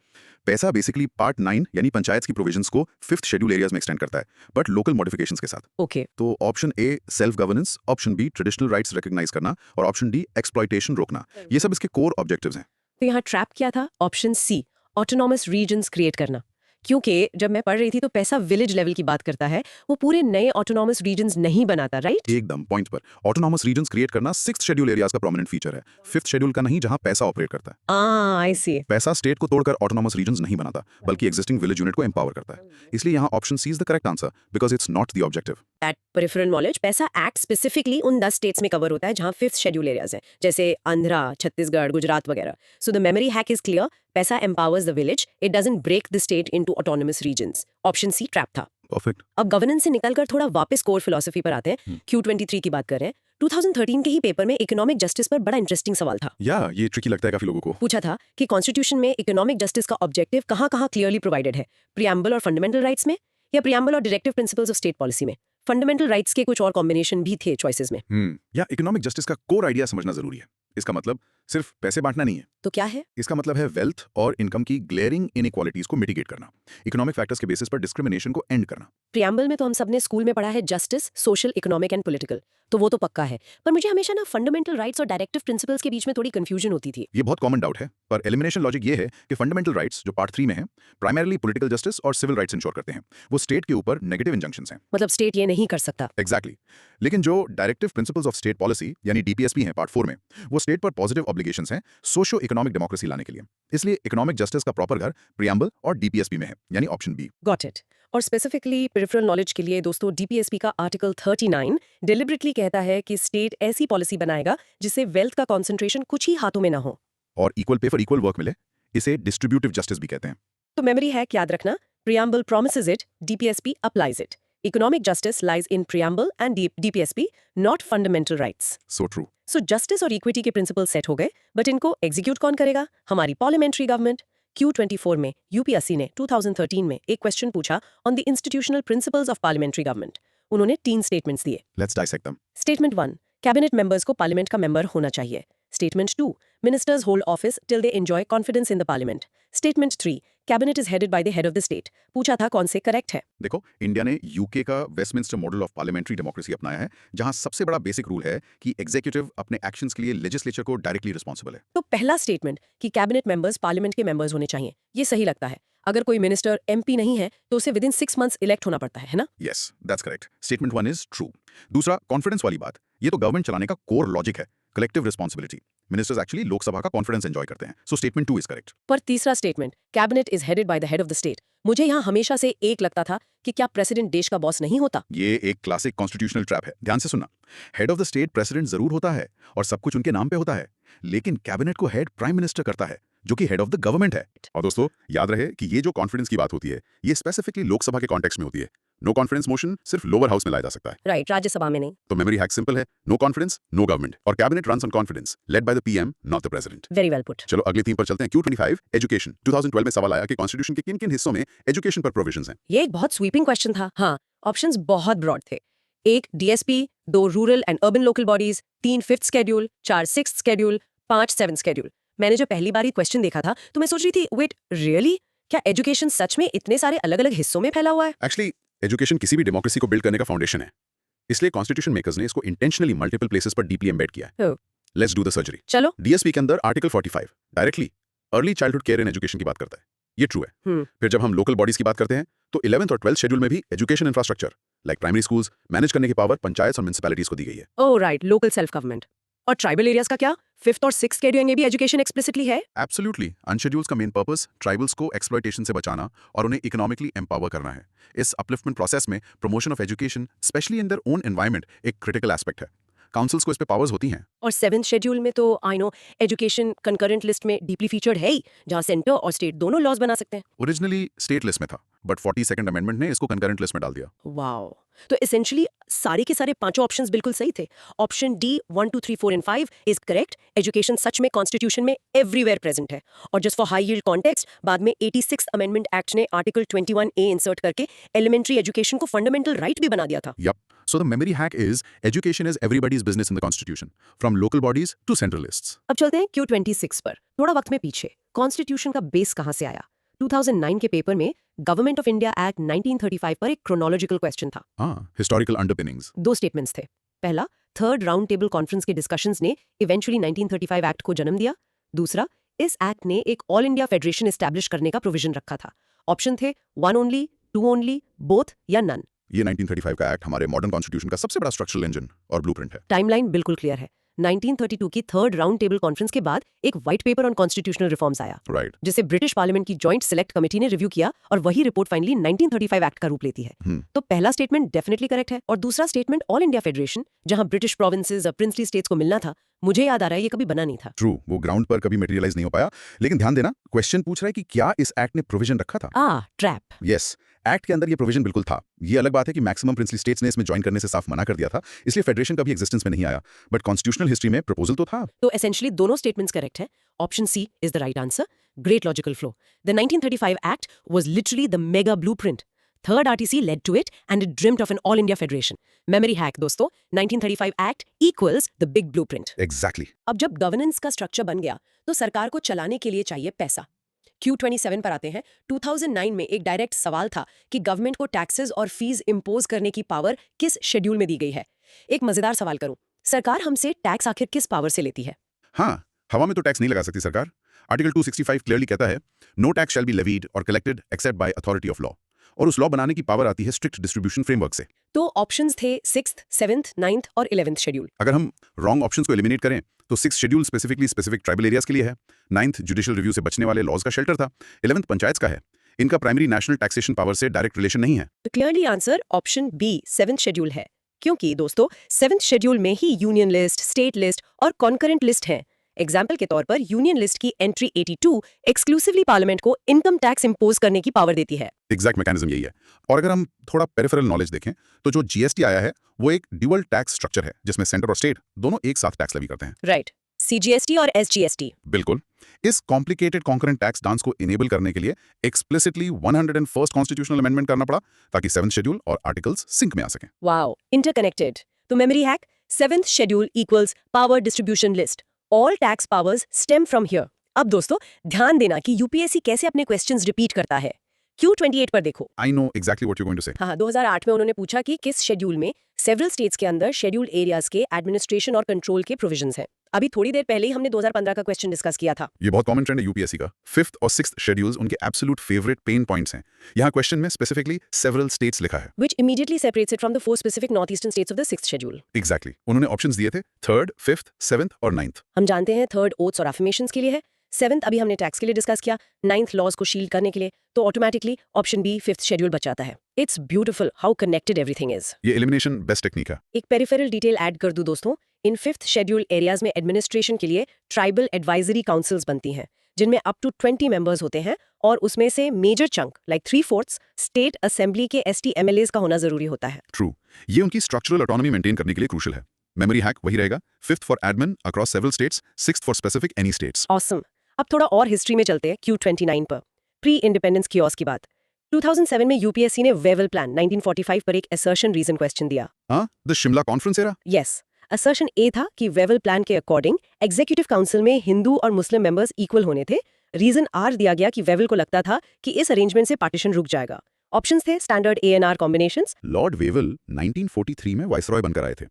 पैसा बेसिकली पार्ट 9 यानी पंचायत की प्रोविजंस को 5th शेड्यूल एरियाज में एक्सटेंड करता है, बट लोकल मॉडिफिकेशंस के साथ। ओके। तो option A self governance, option B traditional rights recognize करना और ऑप्शन डी एक्सप्लॉयटेशन रोकना, ये सब इसके कोर ऑब्जेक्टिव्स हैं। तो यहाँ ट्रैप क्या था? Option C, autonomous regions create करना। क्योंकि जब मैं पढ़ रही थी तो पैसा विलेज लेवल की बात करता है, वो पूरे नए ऑटोनॉमस रीजन्स नहीं बनाता, राइट? एकदम पॉइंट पर। ऑटोनॉमस रीजन्स क्रिएट करना 6th शेड्यूल एरियाज का प्रोमिनेंट फीचर है, 5th शेड्यूल का नहीं, जहां पैसा ऑपरेट करता है। आई सी। पैसा स्टेट को तोड़कर ऑटोनॉमस रीजन्स नहीं बनाता, बल्कि एग्जिस्टिंग विलेज यूनिट को एम्पावर करता है। इसलिए यहाँ option C is the correct answer because it's not the objective. That peripheral knowledge, PESA act specifically उन 10 स्टेट्स में कवर होता है जहां 5th शेड्यूल एरियाज हैं, जैसे आंध्रा, छत्तीसगढ़, गुजरात वगैरह। So the memory hack is clear, PESA empowers the village, it doesn't break the state into autonomous regions. Option C trap था। Perfect. अब गवर्नेंस से निकलकर थोड़ा वापस कोर फिलॉसफी पर आते हैं। Q23 की बात कर रहे हैं। 2013 के ही पेपर में इकोनॉमिक जस्टिस पर बड़ा इंटरेस्टिंग सवाल था। या ये ट्रिकी लगता है काफी लोगों को। पूछा था कि कॉन्स्टिट्यूशन में इकोनॉमिक जस्टिस का ऑब्जेक्टिव कहाँ-कहाँ क्लियरली प्रोवाइडेड है, प्रियम्बल और फंडामेंटल राइट्स में या प्रियम्बल और directive principles of state policy में। फंडामेंटल राइट्स के कुछ और कॉम्बिनेशन भी थे चॉइसेस में। या इकोनॉमिक जस्टिस का कोर आइडिया समझना जरूरी है। इसका मतलब सिर्फ पैसे बांटना नहीं है, तो क्या है? इसका मतलब है वेल्थ और इनकम की ग्लेयरिंग इनइक्वालिटीज को मिटिगेट करना, इकोनॉमिक फैक्टर्स के बेसिस पर डिस्क्रिमिनेशन को एंड करना। प्रियम्बल में तो हम सबने स्कूल में पढ़ा है justice, social, economic and political, तो वो तो पक्का है। पर मुझे हमेशा ना फंडामेंटल राइट्स और डायरेक्टिव प्रिंसिपल्स के बीच में थोड़ी कंफ्यूजन होती थी। ये बहुत कॉमन डाउट है, पर एलिमिनेशन लॉजिक ये है कि फंडामेंटल राइट्स जो पार्ट 3 में है, प्राइमरीली पॉलिटिकल जस्टिस और सिविल राइट्स इंश्योर करते हैं, वो स्टेट के ऊपर नेगेटिव इंजंक्शंस हैं। मतलब स्टेट ये नहीं कर सकता। एग्जैक्टली लेकिन जो directive principles of state policy यानी डीपीएसपी हैं पार्ट 4 में, वो स्टेट पर पॉजिटिव ऑब्लिगेशंस हैं सोशो इकोनॉमिक डेमोक्रेसी लाने के लिए। इसलिए इकोनॉमिक जस्टिस का प्रॉपर घर प्रियम्बल और डीपीएसपी में है, यानी ऑप्शन बी। Got it. और स्पेसिफिकली पेरिफेरल नॉलेज के लिए दोस्तों डीपीएसपी का आर्टिकल 39 डिलिबरेटली कहता है कि स्टेट ऐसी पॉलिसी बनाएगा जिससे वेल्थ का कॉन्सेंट्रेशन कुछ ही हाथों में ना हो और equal pay for equal work मिले, इसे डिस्ट्रीब्यूटिव जस्टिस भी कहते हैं। तो मेमोरी हैक याद रखना, preamble promises it, DPSP applies it. Economic justice lies in preamble and DPSP, not fundamental rights. So true. So justice और equity के principles सेट हो गए, बट इनको एग्जीक्यूट कौन करेगा? हमारी parliamentary government। Q24 में यूपीएससी ने 2013 में एक क्वेश्चन पूछा on the institutional principles of parliamentary government. उन्होंने 3 स्टेटमेंट्स दिए। Let's dissect them. Statement 1, cabinet members को पार्लियामेंट का मेंबर होना चाहिए। Statement 2, ministers hold office till they enjoy confidence in the parliament. Statement 3, cabinet is headed by the head of the state. पूछा था कौन से करेक्ट है? देखो, इंडिया ने यूके का Westminster model of parliamentary democracy अपनाया है, जहां सबसे बड़ा बेसिक रूल है कि एग्जीक्यूटिव अपने एक्शंस के लिए लेजिस्लेचर को डायरेक्टली रिस्पांसिबल है। तो पहला स्टेटमेंट कि कैबिनेट मेंबर्स पार्लियामेंट के मेंबर्स होने चाहिए, ये सही लगता है। अगर कोई मिनिस्टर एमपी नहीं है तो उसे विदिन 6 मंथ्स इलेक्ट होना पड़ता है ना? Yes, that's correct. Statement 1 is true. दूसरा, कॉन्फिडेंस वाली बात, ये तो गवर्नमेंट चलाने का कोर लॉजिक है, collective responsibility. Ministers actually Lok Sabha का कॉन्फिडेंस एंजॉय करते हैं, सो स्टेटमेंट 2 इज करेक्ट। पर तीसरा statement, cabinet is headed by the head of the state, मुझे यहाँ हमेशा से एक लगता था कि क्या प्रेसिडेंट देश का बॉस नहीं होता? ये एक क्लासिक कॉन्स्टिट्यूशनल ट्रैप है, ध्यान से सुनना। Head of the state president जरूर होता है और सब कुछ उनके नाम पे होता है, लेकिन कैबिनेट को हेड प्राइम मिनिस्टर करता है, जो कि हेड ऑफ द गवर्नमेंट है। और दोस्तों, याद रहे कि ये जो कॉन्फिडेंस की बात होती है, ये स्पेसिफिकली लोकसभा के कॉन्टेक्स्ट में होती है। नो कॉन्फिडेंस मोशन सिर्फ लोअर हाउस में लाया जा सकता है। राइट, राज्यसभा में नहीं। तो मेमोरी हैक सिंपल है, नो कॉन्फिडेंस नो गवर्नमेंट, और cabinet runs on confidence, led by the PM not the president. Very well put. चलो अगली थीम पर चलते हैं। Q25 education. 2012 में सवाल आया कि कॉन्स्टिट्यूशन के किन-किन हिस्सों में एजुकेशन पर प्रोविजंस हैं। ये एक बहुत स्वीपिंग क्वेश्चन था। हाँ, ऑप्शंस बहुत ब्रॉड थे। 1 DSP, 2 rural and urban local bodies, 3 5th schedule, 4 6th schedule, 5 7th schedule. मैंने जब पहली बार ये क्वेश्चन देखा था तो मैं सोच रही थी, वेट रियली, क्या एजुकेशन सच में इतने सारे अलग-अलग हिस्सों में फैला हुआ है? एक्चुअली एजुकेशन किसी भी डेमोक्रेसी को बिल्ड करने का फाउंडेशन है, इसलिए कॉन्स्टिट्यूशन मेकर्स ने इसको इंटेंशनली मल्टीपल प्लेसेस पर डीपली एम्बेड किया है। Oh. Let's do the surgery. चलो। डीएसपी के अंदर article 45 directly early childhood care in education की बात करता है, ये ट्रू है। फिर जब हम लोकल बॉडीज की बात करते हैं तो 11th और 12th शेड्यूल में भी education infrastructure like primary schools manage करने की पावर पंचायत और म्युनिसिपैलिटीज को दी गई है। Oh right, local self government. और ट्राइबल एरियाज का क्या? 5th और 6th शेड्यूल में भी एजुकेशन एक्सप्लिसिटली है? एब्सोल्युटली। अनशेड्यूल्स का मेन पर्पस ट्राइबल्स को एक्सप्लॉयटेशन से बचाना और उन्हें इकोनॉमिकली एम्पावर करना है। इस अपलिफ्टमेंट प्रोसेस में promotion of education specially in their own environment एक क्रिटिकल एस्पेक्ट है। काउंसिल्स को इस पे पावर्स होती हैं। और 7th शेड्यूल में तो I know education concurrent list में डीपली फीचर्ड है ही, जहां सेंटर और स्टेट दोनों लॉज बना सकते हैं। ओरिजिनली स्टेट लिस्ट में था, बट 42nd अमेंडमेंट ने इसको कंकरेंट लिस्ट में डाल दिया। वाओ, तो एसेंशियली सारे के सारे पांचों ऑप्शंस बिल्कुल सही थे। Option D 1 2 3 4 and 5 is correct. Education सच में कॉन्स्टिट्यूशन में एवरीवेयर प्रेजेंट है। और just for high yield context, बाद में 86th अमेंडमेंट एक्ट ने आर्टिकल 21A इंसर्ट करके एलिमेंट्री एजुकेशन को फंडामेंटल राइट भी बना दिया था। Yup. So the memory hack is education is everybody's business in the constitution, from local bodies to centralists. अब चलते हैं Q26 पर, थोड़ा वक्त में पीछे। कॉन्स्टिट्यूशन का बेस कहां से आया? 2009 के पेपर में गवर्नमेंट ऑफ इंडिया एक्ट 1935 पर एक क्रोनोलॉजिकल क्वेश्चन था। Historical underpinnings. 2 स्टेटमेंट्स थे। पहला, थर्ड राउंड टेबल कॉन्फ्रेंस के डिस्कशंस ने इवेंचुअली 1935 एक्ट को जन्म दिया। दूसरा, इस एक्ट ने एक ऑल इंडिया फेडरेशन एस्टैब्लिश करने का प्रोविजन रखा था। ऑप्शन थे 1 ओनली, 2 ओनली, बोथ या नन। ये 1935 का एक्ट हमारे मॉडर्न कॉन्स्टिट्यूशन का सबसे बड़ा स्ट्रक्चरल इंजन और ब्लूप्रिंट है। टाइमलाइन बिल्कुल क्लियर है। 1932 की थर्ड राउंड टेबल कॉन्फ्रेंस के बाद एक white paper on constitutional reforms आया, राइट। जिसे ब्रिटिश पार्लियामेंट की जॉइंट सिलेक्ट कमेटी ने रिव्यू किया और वही रिपोर्ट फाइनली 1935 एक्ट का रूप लेती है। तो पहला स्टेटमेंट डेफिनेटली करेक्ट है। और दूसरा स्टेटमेंट ऑल इंडिया फेडरेशन, जहां ब्रिटिश प्रोविंसेस और प्रिंसली स्टेट्स को मिलना था, मुझे याद आ रहा है ये कभी बना नहीं था। ट्रू, वो ग्राउंड पर कभी मटेरियलाइज नहीं हो पाया। लेकिन ध्यान देना, क्वेश्चन पूछ रहा है कि क्या इस एक्ट ने प्रोविजन रखा था। ट्रैप। यस, एक्ट के अंदर ये प्रोविजन बिल्कुल था। ये अलग बात है कि मैक्सिमम प्रिंसली स्टेट्स ने इसमें ज्वाइन करने से साफ मना कर दिया था, इसलिए फेडरेशन कभी एग्जिस्टेंस में नहीं आया, बट कॉन्स्टिट्यूशनल हिस्ट्री में प्रपोजल तो था। तो एसेंशियली दोनों स्टेटमेंट्स करेक्ट है। Option C is the right answer. Great logical flow. The 1935 act was literally the mega blueprint. Third RTC led to it and it dreamt of an all India federation. Memory hack दोस्तों, 1935 Act equals the big blueprint. Exactly. अब जब governance का structure बन गया तो सरकार को चलाने के लिए चाहिए पैसा। Q27 पर आते हैं। 2009 में एक डायरेक्ट सवाल था कि गवर्नमेंट को टैक्सेस और फीस इंपोज करने की पावर किस शेड्यूल में दी गई है। एक मजेदार सवाल करूं, सरकार हमसे टैक्स आखिर किस पावर से लेती है? हाँ, हवा में तो टैक्स नहीं लगा सकती सरकार। आर्टिकल 265 क्लियरली कहता है no tax shall be levied और collected except by authority of law. और उस लॉ बनाने की पावर आती है स्ट्रिक्ट डिस्ट्रीब्यूशन फ्रेमवर्क से। तो ऑप्शंस थे 6th, 7th, 9th और 11th शेड्यूल। अगर हम रॉन्ग ऑप्शंस को एलिमिनेट करें तो 6th schedule specific tribal areas के लिए है, 9th जुडिशियल रिव्यू से बचने वाले लॉज का शेल्टर था, 11th पंचायत का है। इनका प्राइमरी नेशनल टैक्सेशन पावर से डायरेक्ट रिलेशन नहीं है। तो clearly answer option B 7th schedule है, क्योंकि दोस्तों 7th शेड्यूल में ही यूनियन लिस्ट, स्टेट लिस्ट और कॉन्करेंट लिस्ट है। एग्जाम्पल के तौर पर यूनियन लिस्ट की एंट्री 82 एक्सक्लूसिवली पार्लियामेंट को इनकम टैक्स इंपोज करने की पावर देती है। एग्जैक्ट मैकेनिज्म यही है। और अगर हम थोड़ा पेरिफेरल नॉलेज देखें तो जो जीएसटी आया है वो एक ड्यूअल टैक्स स्ट्रक्चर है जिसमें सेंटर और स्टेट दोनों एक साथ टैक्स लेवी करते हैं। राइट, CGST और SGST। बिल्कुल। इस कॉम्प्लिकेटेड कॉन्करेंट टैक्स डांस को इनेबल करने के लिए एक्सप्लिसिटली 101st कॉन्स्टिट्यूशनल अमेंडमेंट करना पड़ा ताकि 7th शेड्यूल और आर्टिकल्स सिंक में आ सकें। Wow, interconnected. तो memory hack, 7th schedule equals power distribution list. All tax powers stem from here. अब दोस्तों ध्यान देना कि यूपीएससी कैसे अपने क्वेश्चंस रिपीट करता है। Q28 पर देखो। I know exactly what you going to say. हाँ, 2008 में उन्होंने पूछा कि किस शेड्यूल में सेवरल स्टेट्स के अंदर शेड्यूल एरियाज के एडमिनिस्ट्रेशन और कंट्रोल के प्रोविजंस हैं। अभी थोड़ी देर पहले ही हमने 2015 का क्वेश्चन डिस्कस किया था। ये बहुत कॉमन ट्रेंड है यूपीएससी का। 5th और 6th शेड्यूल्स उनके एब्सोल्यूट फेवरेट पेन पॉइंट्स हैं। यहाँ क्वेश्चन में स्पेसिफिकली सेवरल स्टेट्स लिखा है, Which immediately separates it from the 4 specific northeastern states of the 6th schedule. Exactly. उन्होंने ऑप्शंस दिए थे 3rd, 5th, 7th और 9th। हम जानते हैं 3rd ओथ्स और अफर्मेशंस के लिए है, 7th अभी हमने टैक्स के लिए डिस्कस किया, 9th लॉज को शील्ड करने के लिए, तो automatically option B 5th schedule बच जाता है। It's beautiful how connected everything is. ये एलिमिनेशन बेस्ट टेक्निक है। एक पेरिफेरल डिटेल ऐड कर दूं दोस्तों, इन 5th शेड्यूल एरियाज में एडमिनिस्ट्रेशन के लिए ट्राइबल एडवाइजरी काउंसिल्स बनती हैं जिनमें अप टू 20 मेंबर्स होते हैं और उसमें से major chunk like 3/4 state assembly के ST MLAs का होना जरूरी होता है। ट्रू। ये उनकी स्ट्रक्चरल ऑटोनॉमी मेंटेन करने के लिए क्रूशियल है। मेमोरी हैक वही रहेगा, 5th for admin across several states, 6th for specific any states. Awesome. अब थोड़ा और हिस्ट्री में चलते हैं Q29 पर। प्री इंडिपेंडेंस कियोस्क की बात। 2007 में यूपीएससी ने वेवल प्लान 1945 पर एक असर्शन रीजन क्वेश्चन दिया। हाँ, the Shimla conference era. Yes, assertion A था कि वेवल प्लान के अकॉर्डिंग एग्जीक्यूटिव काउंसिल में हिंदू और मुस्लिम मेंबर्स इक्वल होने थे। रीजन आर दिया गया कि वेवल को लगता था कि इस अरेंजमेंट से पार्टीशन रुक जाएगा। ऑप्शंस थे standard ANR combinations. Lord Wavell 1943 में वाइसरॉय बनकर आए थे।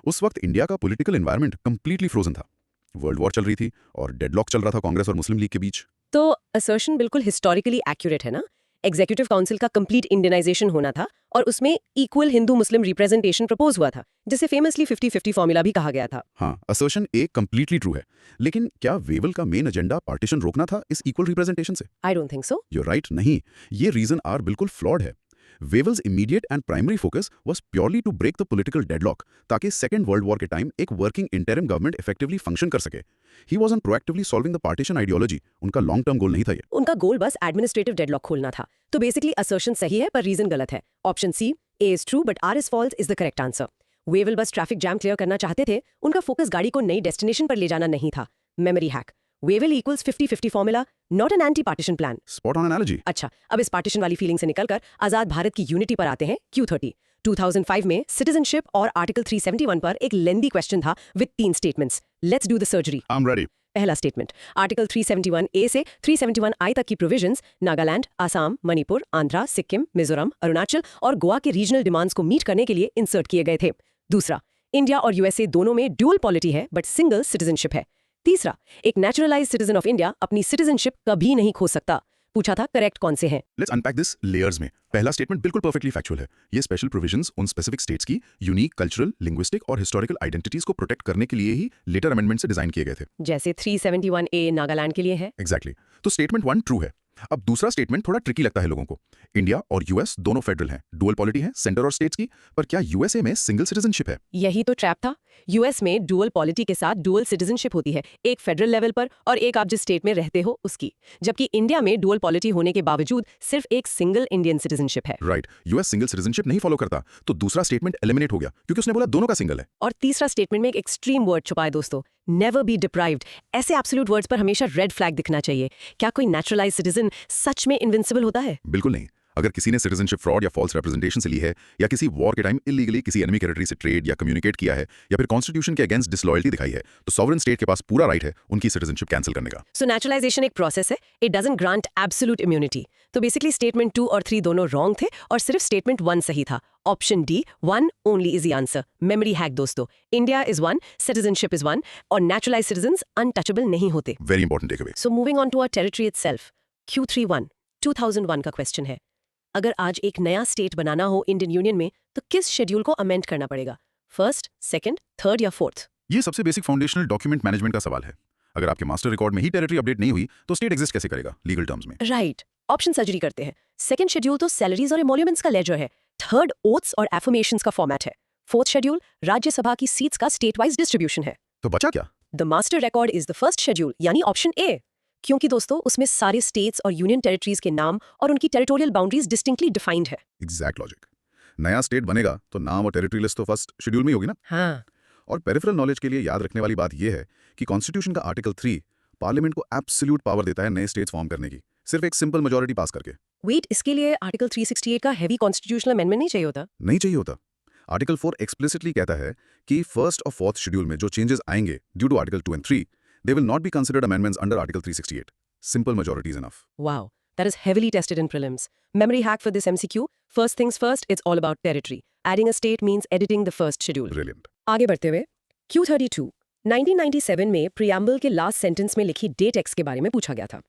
उस वक्त इंडिया का पॉलिटिकल एनवायरनमेंट कंप्लीटली फ्रोजन था। वर्ल्ड वॉर चल रही थी और डेडलॉक चल रहा था कांग्रेस और मुस्लिम लीग के बीच। तो असर्शन बिल्कुल हिस्टोरिकली एक्यूरेट है ना। एग्जीक्यूटिव काउंसिल का कंप्लीट इंडियनाइजेशन होना था और उसमें इक्वल हिंदू मुस्लिम रिप्रेजेंटेशन प्रपोज हुआ था, जिसे फेमसली 50-50 फॉर्मूला भी कहा गया था। हाँ, असर्शन ए कंप्लीटली ट्रू है, लेकिन क्या वेवल का मेन एजेंडा पार्टीशन रोकना था इस इक्वल रिप्रेजेंटेशन से? I don't think so. You're right, नहीं, ये रीजन आर बिल्कुल फ्लॉड है। Wavell's immediate and primary focus was purely to break the political deadlock ताकि सेकेंड वर्ल्ड वॉर के टाइम एक working interim government effectively function कर सके। He wasn't proactively solving the partition ideology. उनका long term goal नहीं था ये। उनका गोल बस एडमिनिस्ट्रेटिव डेडलॉक खोलना था। तो बेसिकली असर्शन सही है पर रीजन गलत है। Option C, A is true but R is false is the correct answer. वेवल बस ट्रैफिक जैम क्लियर करना चाहते थे, उनका फोकस गाड़ी को नई डेस्टिनेशन पर ले जाना नहीं था। Memory hack, Wavell equals 50-50 formula, not an anti partition plan. Spot on analogy. अच्छा, अब इस पार्टीशन वाली फीलिंग से निकलकर आजाद भारत की यूनिटी पर आते हैं। Q30 2005 में सिटीजनशिप और आर्टिकल 371 पर एक लेंदी क्वेश्चन था with 3 statements. Let's do the surgery. I am ready. पहला स्टेटमेंट, आर्टिकल 371A से 371I तक की प्रोविजंस नागालैंड, आसाम, मणिपुर, आंध्रा, सिक्किम, मिजोरम, अरुणाचल और गोवा के रीजनल डिमांड्स को मीट करने के लिए इंसर्ट किए गए थे। दूसरा, इंडिया और यूएसए दोनों में ड्यूअल पॉलिटी है बट सिंगल सिटीजनशिप है। तीसरा, एक नेचुरलाइज्ड सिटीजन ऑफ इंडिया अपनी सिटीजनशिप कभी नहीं खो सकता। पूछा था करेक्ट कौन से हैं। लेट्स अनपैक दिस लेयर्स में। पहला स्टेटमेंट बिल्कुल परफेक्टली फैक्चुअल है। ये स्पेशल प्रोविजंस उन स्पेसिफिक स्टेट्स की यूनिक कल्चरल, लिंग्विस्टिक और हिस्टोरिकल आइडेंटिटीज को प्रोटेक्ट करने के लिए ही लेटर अमेंडमेंट से डिजाइन किए गए थे। जैसे 371A नागालैंड के लिए है। एग्जैक्टली। तो स्टेटमेंट 1 ट्रू है। अब दूसरा स्टेटमेंट थोड़ा ट्रिकी लगता है लोगों को। इंडिया और यूएस दोनों फेडरल हैं, डुअल पॉलिटी है सेंटर और स्टेट्स की, पर क्या यूएसए में सिंगल सिटीजनशिप है? यही तो ट्रैप था। यूएस में डुअल पॉलिटी के साथ डुअल सिटीजनशिप होती है, एक फेडरल लेवल पर और एक आप जिस स्टेट में रहते हो उसकी। जबकि इंडिया में डुअल पॉलिटी होने के बावजूद सिर्फ एक सिंगल इंडियन सिटीजनशिप है। राइट, यूएस सिंगल सिटीजनशिप नहीं फॉलो करता, तो दूसरा स्टेटमेंट एलिमिनेट हो गया क्योंकि उसने बोला दोनों का सिंगल है। और तीसरा स्टेटमेंट में एक एक्सट्रीम वर्ड छुपा है दोस्तों, नेवर बी डिप्राइव्ड। ऐसे एब्सोल्यूट वर्ड्स पर हमेशा रेड फ्लैग दिखना चाहिए। क्या कोई नेचुरलाइज्ड सिटीजन सच में इनविंसिबल होता है? बिल्कुल नहीं। अगर किसी ने सिटीजनशिप फ्रॉड या फॉल्स रिप्रेजेंटेशन से ली है, या किसी वॉर के टाइम इलीगली किसी एनिमी टेरिटरी से ट्रेड या कम्युनिकेट किया है, या फिर कॉन्स्टिट्यूशन के अगेंस्ट डिसलॉयल्टी दिखाई है, तो सॉवरेन स्टेट के पास पूरा राइट है उनकी सिटीजनशिप कैंसिल करने का। सो नेचुरलाइजेशन एक प्रोसेस है, it doesn't grant absolute immunity. तो बेसिकली स्टेटमेंट 2 और 3 दोनों रॉन्ग थे और सिर्फ स्टेटमेंट 1 सही था। Option D 1 only is the answer. Memory hack दोस्तों, इंडिया इज 1, सिटीजनशिप इज 1 और नेचुरलाइज सिटीजंस अनटचेबल नहीं होते। Very important takeaway. So moving on to our territory itself, Q31 2001 का क्वेश्चन है, अगर आज एक नया स्टेट बनाना हो इंडियन यूनियन में तो किस शेड्यूल को अमेंड करना पड़ेगा? फर्स्ट, सेकंड, थर्ड या फोर्थ? ये सबसे बेसिक फाउंडेशनल डॉक्यूमेंट मैनेजमेंट का सवाल है। अगर आपके मास्टर रिकॉर्ड में ही टेरिटरी अपडेट नहीं हुई तो स्टेट एग्जिस्ट कैसे करेगा लीगल टर्म्स में? राइट, ऑप्शन सर्जरी करते हैं। सेकंड शेड्यूल तो सैलरीज और एमोल्यूमेंट्स का लेजर है। थर्ड, ओथ्स और एफर्मेशंस का फॉर्मेट है। फोर्थ शेड्यूल राज्यसभा की सीट्स का स्टेट वाइज डिस्ट्रीब्यूशन है। तो बचा क्या? The master record is the first schedule, यानी ऑप्शन ए, क्योंकि दोस्तों उसमें सारे स्टेट्स और यूनियन टेरिटरीज के नाम और उनकी टेरिटोरियल बाउंड्रीज डिस्टिंक्टली डिफाइंड है। Exact logic. नया स्टेट बनेगा तो नाम और टेरिटरी लिस्ट तो फर्स्ट शेड्यूल में ही होगी ना। हाँ, और पेरिफेरल नॉलेज के लिए याद रखने वाली बात यह है कि कॉन्स्टिट्यूशन का आर्टिकल 3 पार्लियामेंट को एब्सोल्यूट पावर देता है नए स्टेट्स फॉर्म करने की, सिर्फ एक सिंपल मेजॉरिटी पास करके। वेट, इसके लिए आर्टिकल 368 का हैवी कॉन्स्टिट्यूशनल अमेंडमेंट नहीं चाहिए होता? नहीं चाहिए होता। आर्टिकल 4 एक्सप्लिसिटली कहता है कि फर्स्ट और फोर्थ शेड्यूल में जो चेंजेस आएंगे due to article 2 and 3 they will not be considered amendments under article 368। Simple majority is enough. Wow, that is heavily tested in prelims. Memory hack for this MCQ. First things first, it's all about territory. Adding a state means editing the first schedule. Brilliant. आगे बढ़ते हुए Q32 1997 में preamble के last sentence में लिखी date x के बारे में पूछा गया था।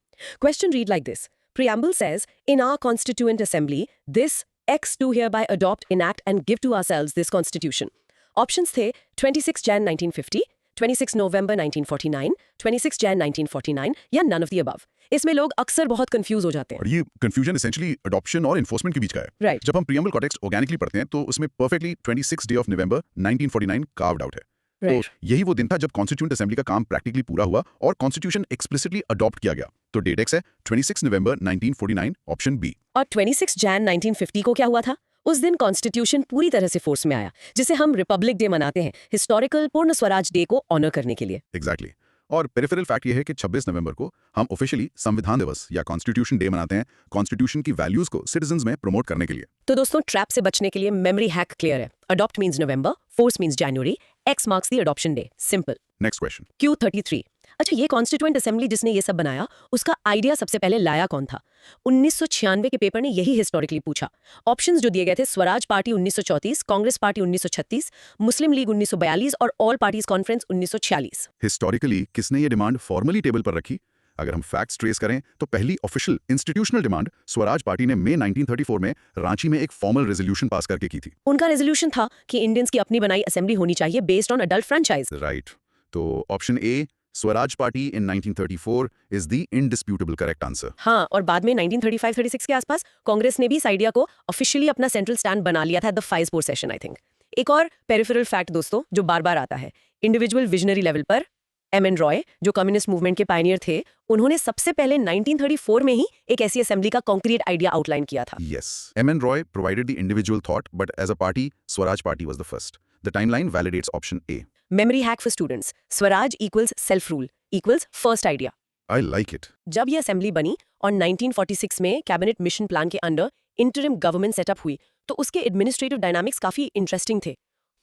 Question read like this. Preamble says, in our constituent assembly, this X do hereby adopt, enact and give to ourselves this constitution. Options थे 26 Jan 1950, 26 November 1949, 26 Jan 1949 या none of the above. इसमें लोग अक्सर बहुत कंफ्यूज हो जाते हैं। और ये कंफ्यूजन एसेंशियली अडॉप्शन और इन्फोर्समेंट के बीच का है। Right. जब हम प्रीएम्बल कॉन्टेक्स्ट ऑर्गेनिकली पढ़ते हैं तो उसमें perfectly 26 day of November 1949 carved out है। Right. तो यही वो दिन था जब कॉन्स्टिट्यूएंट असेंबली का काम प्रैक्टिकली पूरा हुआ और कॉन्स्टिट्यूशन एक्सप्लिसिटली अडॉप्ट किया गया। तो डेट एक्स है 26 नवंबर 1949, ऑप्शन बी। और 26 Jan 1950 को क्या हुआ था? उस दिन कॉन्स्टिट्यूशन पूरी तरह से फोर्स में आया, जिसे हम रिपब्लिक डे मनाते हैं, हिस्टोरिकल पूर्ण स्वराज डे को ऑनर करने के लिए। एग्जैक्टली। और पेरिफेरल फैक्ट ये है कि 26 नवंबर को हम ऑफिशियली संविधान दिवस या कॉन्स्टिट्यूशन डे मनाते हैं कॉन्स्टिट्यूशन की वैल्यूज को सिटीजंस में प्रमोट करने के लिए। तो दोस्तों, ट्रैप से बचने के लिए मेमोरी हैक क्लियर है। Adopt means November, force means January, x marks the adoption day. Simple. Next question. Q33। अच्छा, ये कॉन्स्टिट्यूएंट असेंबली जिसने ये सब बनाया, उसका आइडिया सबसे पहले लाया कौन था? 1996 के पेपर ने यही हिस्टोरिकली पूछा। ऑप्शंस जो दिए गए थे, स्वराज पार्टी 1934, कांग्रेस पार्टी 1936, मुस्लिम लीग 1942 और ऑल पार्टीज कॉन्फ्रेंस 1946। हिस्टोरिकली किसने ये डिमांड फॉर्मली टेबल पर रखी? अगर हम फैक्ट्स ट्रेस करें तो पहली official institutional demand Swaraj party ने मई 1934 में रांची में एक फॉर्मल रेजोल्यूशन पास करके की थी। उनका रेजोल्यूशन था कि इंडियंस की अपनी बनाई असेंबली होनी चाहिए based on adult franchise. Right. तो option A Swaraj party in 1934 is the indisputable correct answer. हाँ, और बाद में 1935-36 के आसपास कांग्रेस ने भी इस आइडिया को ऑफिशियली अपना सेंट्रल स्टैंड बना लिया था at the Faizpur session, I think. एक और पेरिफेरल फैक्ट दोस्तों जो बार बार आता है, इंडिविजुअल विजनरी लेवल पर M.N. रॉय, जो कम्युनिस्ट मूवमेंट के पायनियर थे, उन्होंने सबसे पहले 1934 में ही एक ऐसी असेंबली का कॉन्क्रीट आइडिया आउटलाइन किया था। Yes. M.N. Roy provided the individual thought, but as a party, Swaraj Party was the first. The timeline validates option A. Memory hack for students, Swaraj equals self rule equals first idea. I like it. जब ये assembly बनी और 1946 में cabinet mission plan के under interim government setup हुई, तो उसके administrative dynamics काफी इंटरेस्टिंग थे।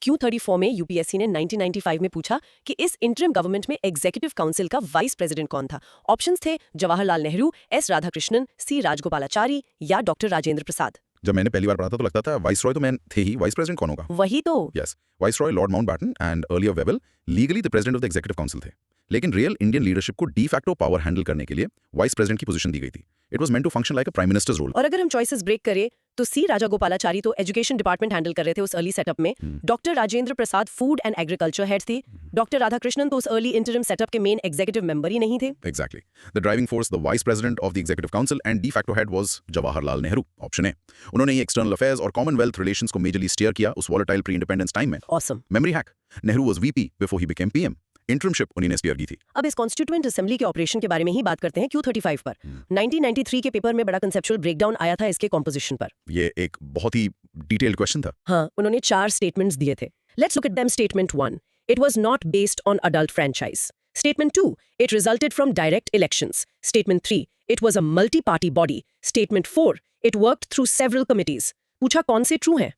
Q34 में यूपीएससी ने 1995 में पूछा कि इस इंटरिम गवर्नमेंट में एग्जीक्यूटिव काउंसिल का वाइस प्रेसिडेंट कौन था? ऑप्शंस थे जवाहरलाल नेहरू, एस राधाकृष्णन, सी राजगोपालाचारी या डॉक्टर राजेंद्र प्रसाद। जब मैंने पहली बार पढ़ा था तो लगता था वाइस रॉय तो मैं थे ही, वाइस प्रेसिडेंट कौन होगा? वही तो। Yes. Viceroy lord Mountbatten and earlier Wavell legally the president of the executive council थे, लेकिन रियल इंडियन लीडरशिप को डी फैक्टो पावर हैंडल करने के लिए वाइस प्रेसिडेंट की पोजीशन दी गई थी। It was meant to function like a prime minister's role. और अगर हम चॉइसेस ब्रेक करें तो सी राजागोपालाचारी तो एजुकेशन डिपार्टमेंट हैंडल कर रहे थे उस अर्ली सेटअप में, doctor Rajendra Prasad food and agriculture head थे, डॉक्टर राधाकृष्णन तो उस अर्ली इंटरिम सेटअप के मेन एग्जीक्यूटिव मेंबर ही नहीं थे। Exactly. The driving force, the vice president of the executive council and de facto head was Jawaharlal Nehru. Option A. उन्होंने ही external affairs और commonwealth relations को majorly steer किया उस volatile pre independence time में। Awesome. Memory hack, Nehru was VP before he became PM. Interimship उन्हीं ने steer की थी। अब इस कॉन्स्टिट्यूएंट असेंबली के ऑपरेशन के बारे में ही बात करते हैं Q35 पर। 1993 के पेपर में बड़ा कंसेप्चुअल ब्रेकडाउन आया था इसके कॉम्पोजिशन पर। ये एक बहुत ही डिटेल्ड क्वेश्चन था। हाँ, उन्होंने 4 स्टेटमेंट्स दिए थे। Let's look at them. Statement 1, it was not based on adult franchise. Statement 2, it resulted from direct elections. Statement 3, it was a multi-party body. Statement 4, It worked through several committees. पूछा कौन से true हैं?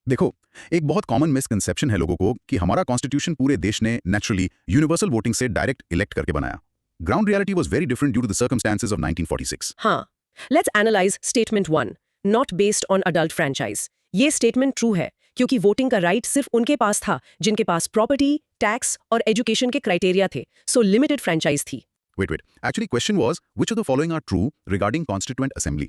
देखो, एक बहुत common misconception है लोगों को कि हमारा कॉन्स्टिट्यूशन पूरे देश ने नेचुरली यूनिवर्सल वोटिंग से डायरेक्ट इलेक्ट करके बनाया. Ground reality was very different due to the circumstances of 1946. हाँ. Let's analyze statement 1. Not based on adult franchise. ये स्टेटमेंट ट्रू है क्योंकि वोटिंग का राइट सिर्फ उनके पास था जिनके पास प्रॉपर्टी, टैक्स और एजुकेशन के क्राइटेरिया थे. सो लिमिटेड फ्रेंचाइज थी. Wait. Actually, question was, which of the following are true regarding Constituent Assembly?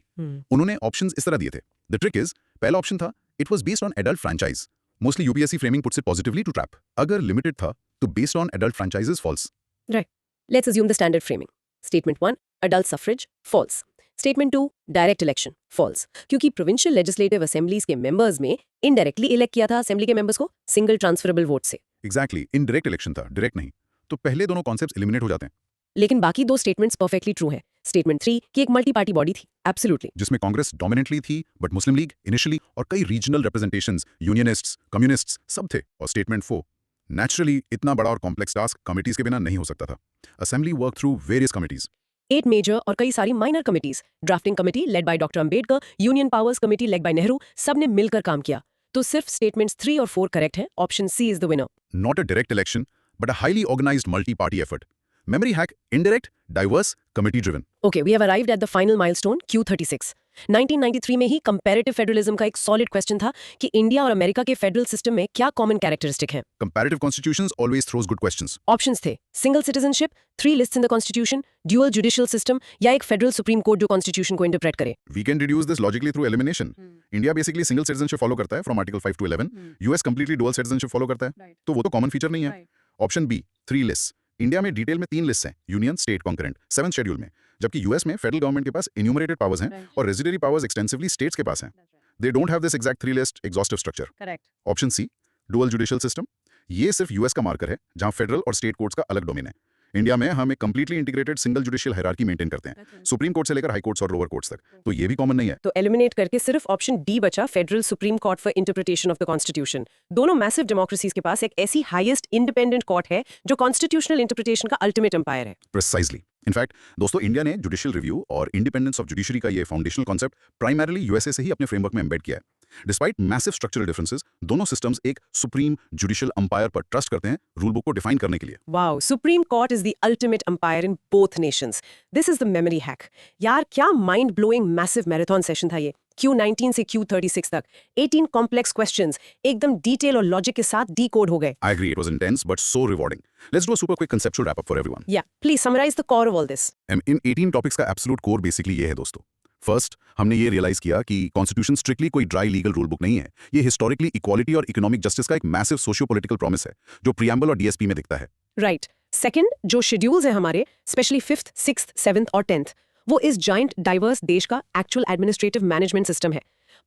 उन्होंने ऑप्शंस इस तरह दिए थे. The trick is, पहला ऑप्शन था, it was based on adult franchise. Mostly UPSC framing puts it positively to trap. अगर limited था, तो based on adult franchise is false. Right. Let's assume the standard framing. Statement 1, adult suffrage, false. Statement 2, direct election, false. क्योंकि provincial legislative assemblies के members में indirectly elect किया था assembly के members को single transferable vote से. Exactly, indirect election था, direct नहीं. तो पहले दोनों concepts eliminate हो जाते हैं. लेकिन बाकी दो स्टेटमेंट्स परफेक्टली ट्रू हैं. स्टेटमेंट 3 कि एक मल्टी पार्टी बॉडी थी. एब्सोल्युटली. जिसमें कांग्रेस डोमिनेंटली थी, बट मुस्लिम लीग इनिशियली और कई रीजनल रिप्रेजेंटेशंस, यूनियनिस्ट्स, कम्युनिस्ट्स सब थे. और स्टेटमेंट 4, नेचुरली इतना बड़ा और कॉम्प्लेक्स टास्क कमिटीज के बिना नहीं हो सकता था. Assembly work through various committees. 8 major और कई सारी minor committees. Drafting committee led by doctor Ambedkar, union powers committee led by Nehru, सब ने मिलकर काम किया. तो सिर्फ स्टेटमेंट्स 3 और 4 करेक्ट हैं. Option C is the winner. Not a direct election, but a highly organized multi-party effort. Memory hack, indirect, diverse, committee-driven. Okay, we have arrived at the final milestone, Q36. 1993 में ही comparative federalism का एक solid question था कि India और America के federal system में क्या common characteristic हैं. Comparative constitutions always throws good questions. Options थे single citizenship, 3 lists in the constitution, dual judicial system या एक फेडरल सुप्रीम कोर्ट जो कॉन्स्टिट्यूशन को इंटरप्रेट करे. We can deduce this logically through elimination. India basically single citizenship follow करता है from Article 5 to 11. US completely dual citizenship follow करता है. तो वो तो कॉमन फीचर नहीं है. Option B, 3 list. इंडिया में डिटेल में 3 लिस्ट हैं, union, state, concurrent, 7th schedule में. जबकि यूएस में फेडरल गवर्नमेंट के पास इन्यूमरेटेड पावर्स हैं और रेजिडरी पावर्स एक्सटेंसिवली स्टेट्स के पास हैं. They don't have this exact 3 list exhaustive structure. Correct. Option C, dual judicial system. ये सिर्फ यूएस का मार्कर है जहां फेडरल और स्टेट कोर्ट्स का अलग डोमेन है. इंडिया में हम एक completely integrated single judicial hierarchy maintain करते हैं, सुप्रीम कोर्ट से लेकर हाई कोर्ट्स और लोअर कोर्ट्स तक. तो ये भी कॉमन नहीं है. तो एलिमिनेट करके सिर्फ ऑप्शन डी बचा, federal supreme court for interpretation of the constitution. दोनों मैसिव डेमोक्रेसीज के पास एक ऐसी हाईएस्ट इंडिपेंडेंट कोर्ट है जो कॉन्स्टिट्यूशनल इंटरप्रिटेशन का अल्टीमेट एम्पायर है. प्रिसाइजली. इनफैक्ट दोस्तों, इंडिया ने जुडिशियल रिव्यू और इंडिपेंडेंस ऑफ जुडिशरी का ये फाउंडेशनल कॉन्सेप्ट प्राइमरीली यूएसए से ही अपने फ्रेमवर्क में एम्बेड किया है. डिस्पाइट मैसिव स्ट्रक्चरल डिफरेंसेस, दोनों सिस्टम्स एक सुप्रीम जुडिशियल अंपायर पर ट्रस्ट करते हैं रूल बुक को डिफाइन करने के लिए. Wow, supreme court is the ultimate umpire in both Nations. This is the memory hack. यार क्या mind blowing massive marathon session था ये. Q19 से Q36 तक 18 कॉम्प्लेक्स क्वेश्चंस एकदम डिटेल और लॉजिक के साथ डीकोड हो गए. I agree, it was intense but so rewarding. Let's do a super quick conceptual wrap up for everyone. Yeah, please summarize the core of all this. In 18 topics का absolute core basically ये है दोस्तों. First, हमने ये realise किया कि constitution strictly कोई dry legal rule book नहीं है. ये हिस्टोरिकली इक्वालिटी और इकोनॉमिक जस्टिस का एक मैसिव सोशियो पॉलिटिकल प्रॉमिस है जो प्रीएम्बल और डीएसपी में दिखता है. राइट. सेकंड, जो शेड्यूल्स हैं हमारे, स्पेशली 5th, 6th, 7th और 10th, वो इस जाइंट डाइवर्स देश का एक्चुअल एडमिनिस्ट्रेटिव मैनेजमेंट सिस्टम है.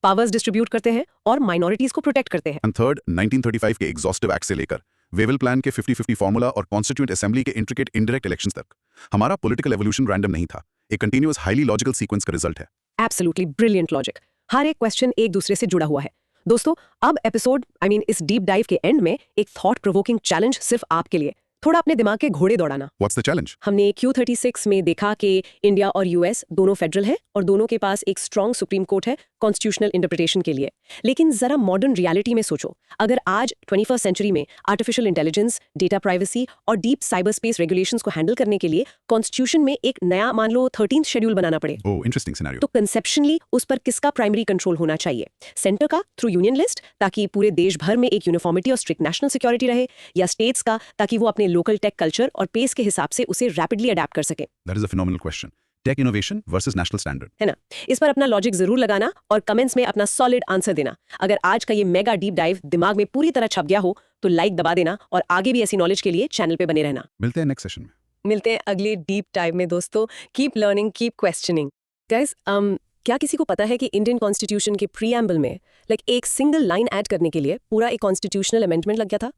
पावर्स डिस्ट्रीब्यूट करते हैं और माइनॉरिटीज को प्रोटेक्ट करते हैं. एंड थर्ड, 1935 के एग्जॉस्टिव एक्ट से लेकर वेवल प्लान के 50-50 फॉर्मूला और कॉन्स्टिट्यूएंट असेंबली के इंट्रिकेट इनडायरेक्ट इलेक्शंस तक हमारा पॉलिटिकल एवोल्यूशन रैंडम नहीं था. एक कंटीन्यूअस हाईली लॉजिकल सीक्वेंस का रिजल्ट है. Absolutely brilliant logic. हर एक क्वेश्चन एक दूसरे से जुड़ा हुआ है. दोस्तों, अब एपिसोड इस डीप डाइव के एंड में एक थॉट प्रोवोकिंग चैलेंज सिर्फ आपके लिए. थोड़ा अपने दिमाग के घोड़े दौड़ाना. What's the challenge? हमने Q36 में देखा कि इंडिया और यूएस दोनों फेडरल है और दोनों के पास एक स्ट्रॉन्ग सुप्रीम कोर्ट है कॉन्स्टिट्यूशनल इंटरप्रिटेशन के लिए. लेकिन जरा मॉडर्न रियलिटी में सोचो, अगर आज 21st सेंचुरी में आर्टिफिशियल इंटेलिजेंस, डेटा प्राइवेसी और डीप साइबर स्पेस रेगुलेशंस को हैंडल करने के लिए कॉन्स्टिट्यूशन में एक नया मान लो 13th शेड्यूल बनाना पड़े, Oh, interesting scenario. तो कंसेप्शनली उस पर किसका प्राइमरी कंट्रोल होना चाहिए? सेंटर का थ्रू यूनियन लिस्ट ताकि पूरे देश भर में एक यूनिफॉर्मिटी और स्ट्रिक्ट नेशनल सिक्योरिटी रहे, या स्टेट्स का ताकि वो अपने लोकल टेक कल्चर और पेस के हिसाब से उसे रैपिडली अडैप्ट कर सके? That is a phenomenal question. Tech innovation versus national standard. है ना? इस पर अपना लॉजिक जरूर लगाना और कमेंट्स में अपना सॉलिड आंसर देना. अगर आज का ये मेगा डीप डाइव दिमाग में पूरी तरह छप गया हो तो लाइक दबा देना और आगे भी ऐसी नॉलेज के लिए चैनल पे बने रहना. मिलते हैं नेक्स्ट सेशन में. मिलते हैं अगले डीप डाइव में दोस्तों. Keep learning, keep questioning. Guys, क्या किसी को पता है कि इंडियन कॉन्स्टिट्यूशन के प्रीएम्बल में एक सिंगल लाइन ऐड करने के लिए पूरा एक कॉन्स्टिट्यूशनल अमेंडमेंट लग गया था?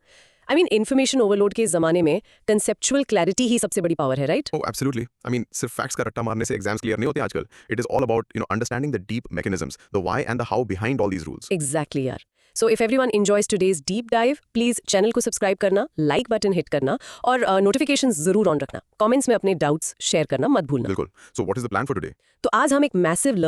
इन्फॉर्मेशन ओवरलोड के जमाने में कंसेप्चुअल क्लैरिटी ही सबसे बड़ी पावर है, राइट? Oh, absolutely. सिर्फ फैक्ट्स का रट्टा मारने से एग्जाम्स क्लियर नहीं होते आजकल. It is all about, understanding the deep mechanisms, the why and the how behind all these rules. Exactly यार. So if everyone enjoys today's deep dive, please channel को सब्सक्राइब करना, लाइक बटन हिट करना और notifications जरूर on रखना. Comments में अपने doubts share करना मत भूलना. बिल्कुल. So what is the plan for today? तो आज हम एक मैसिव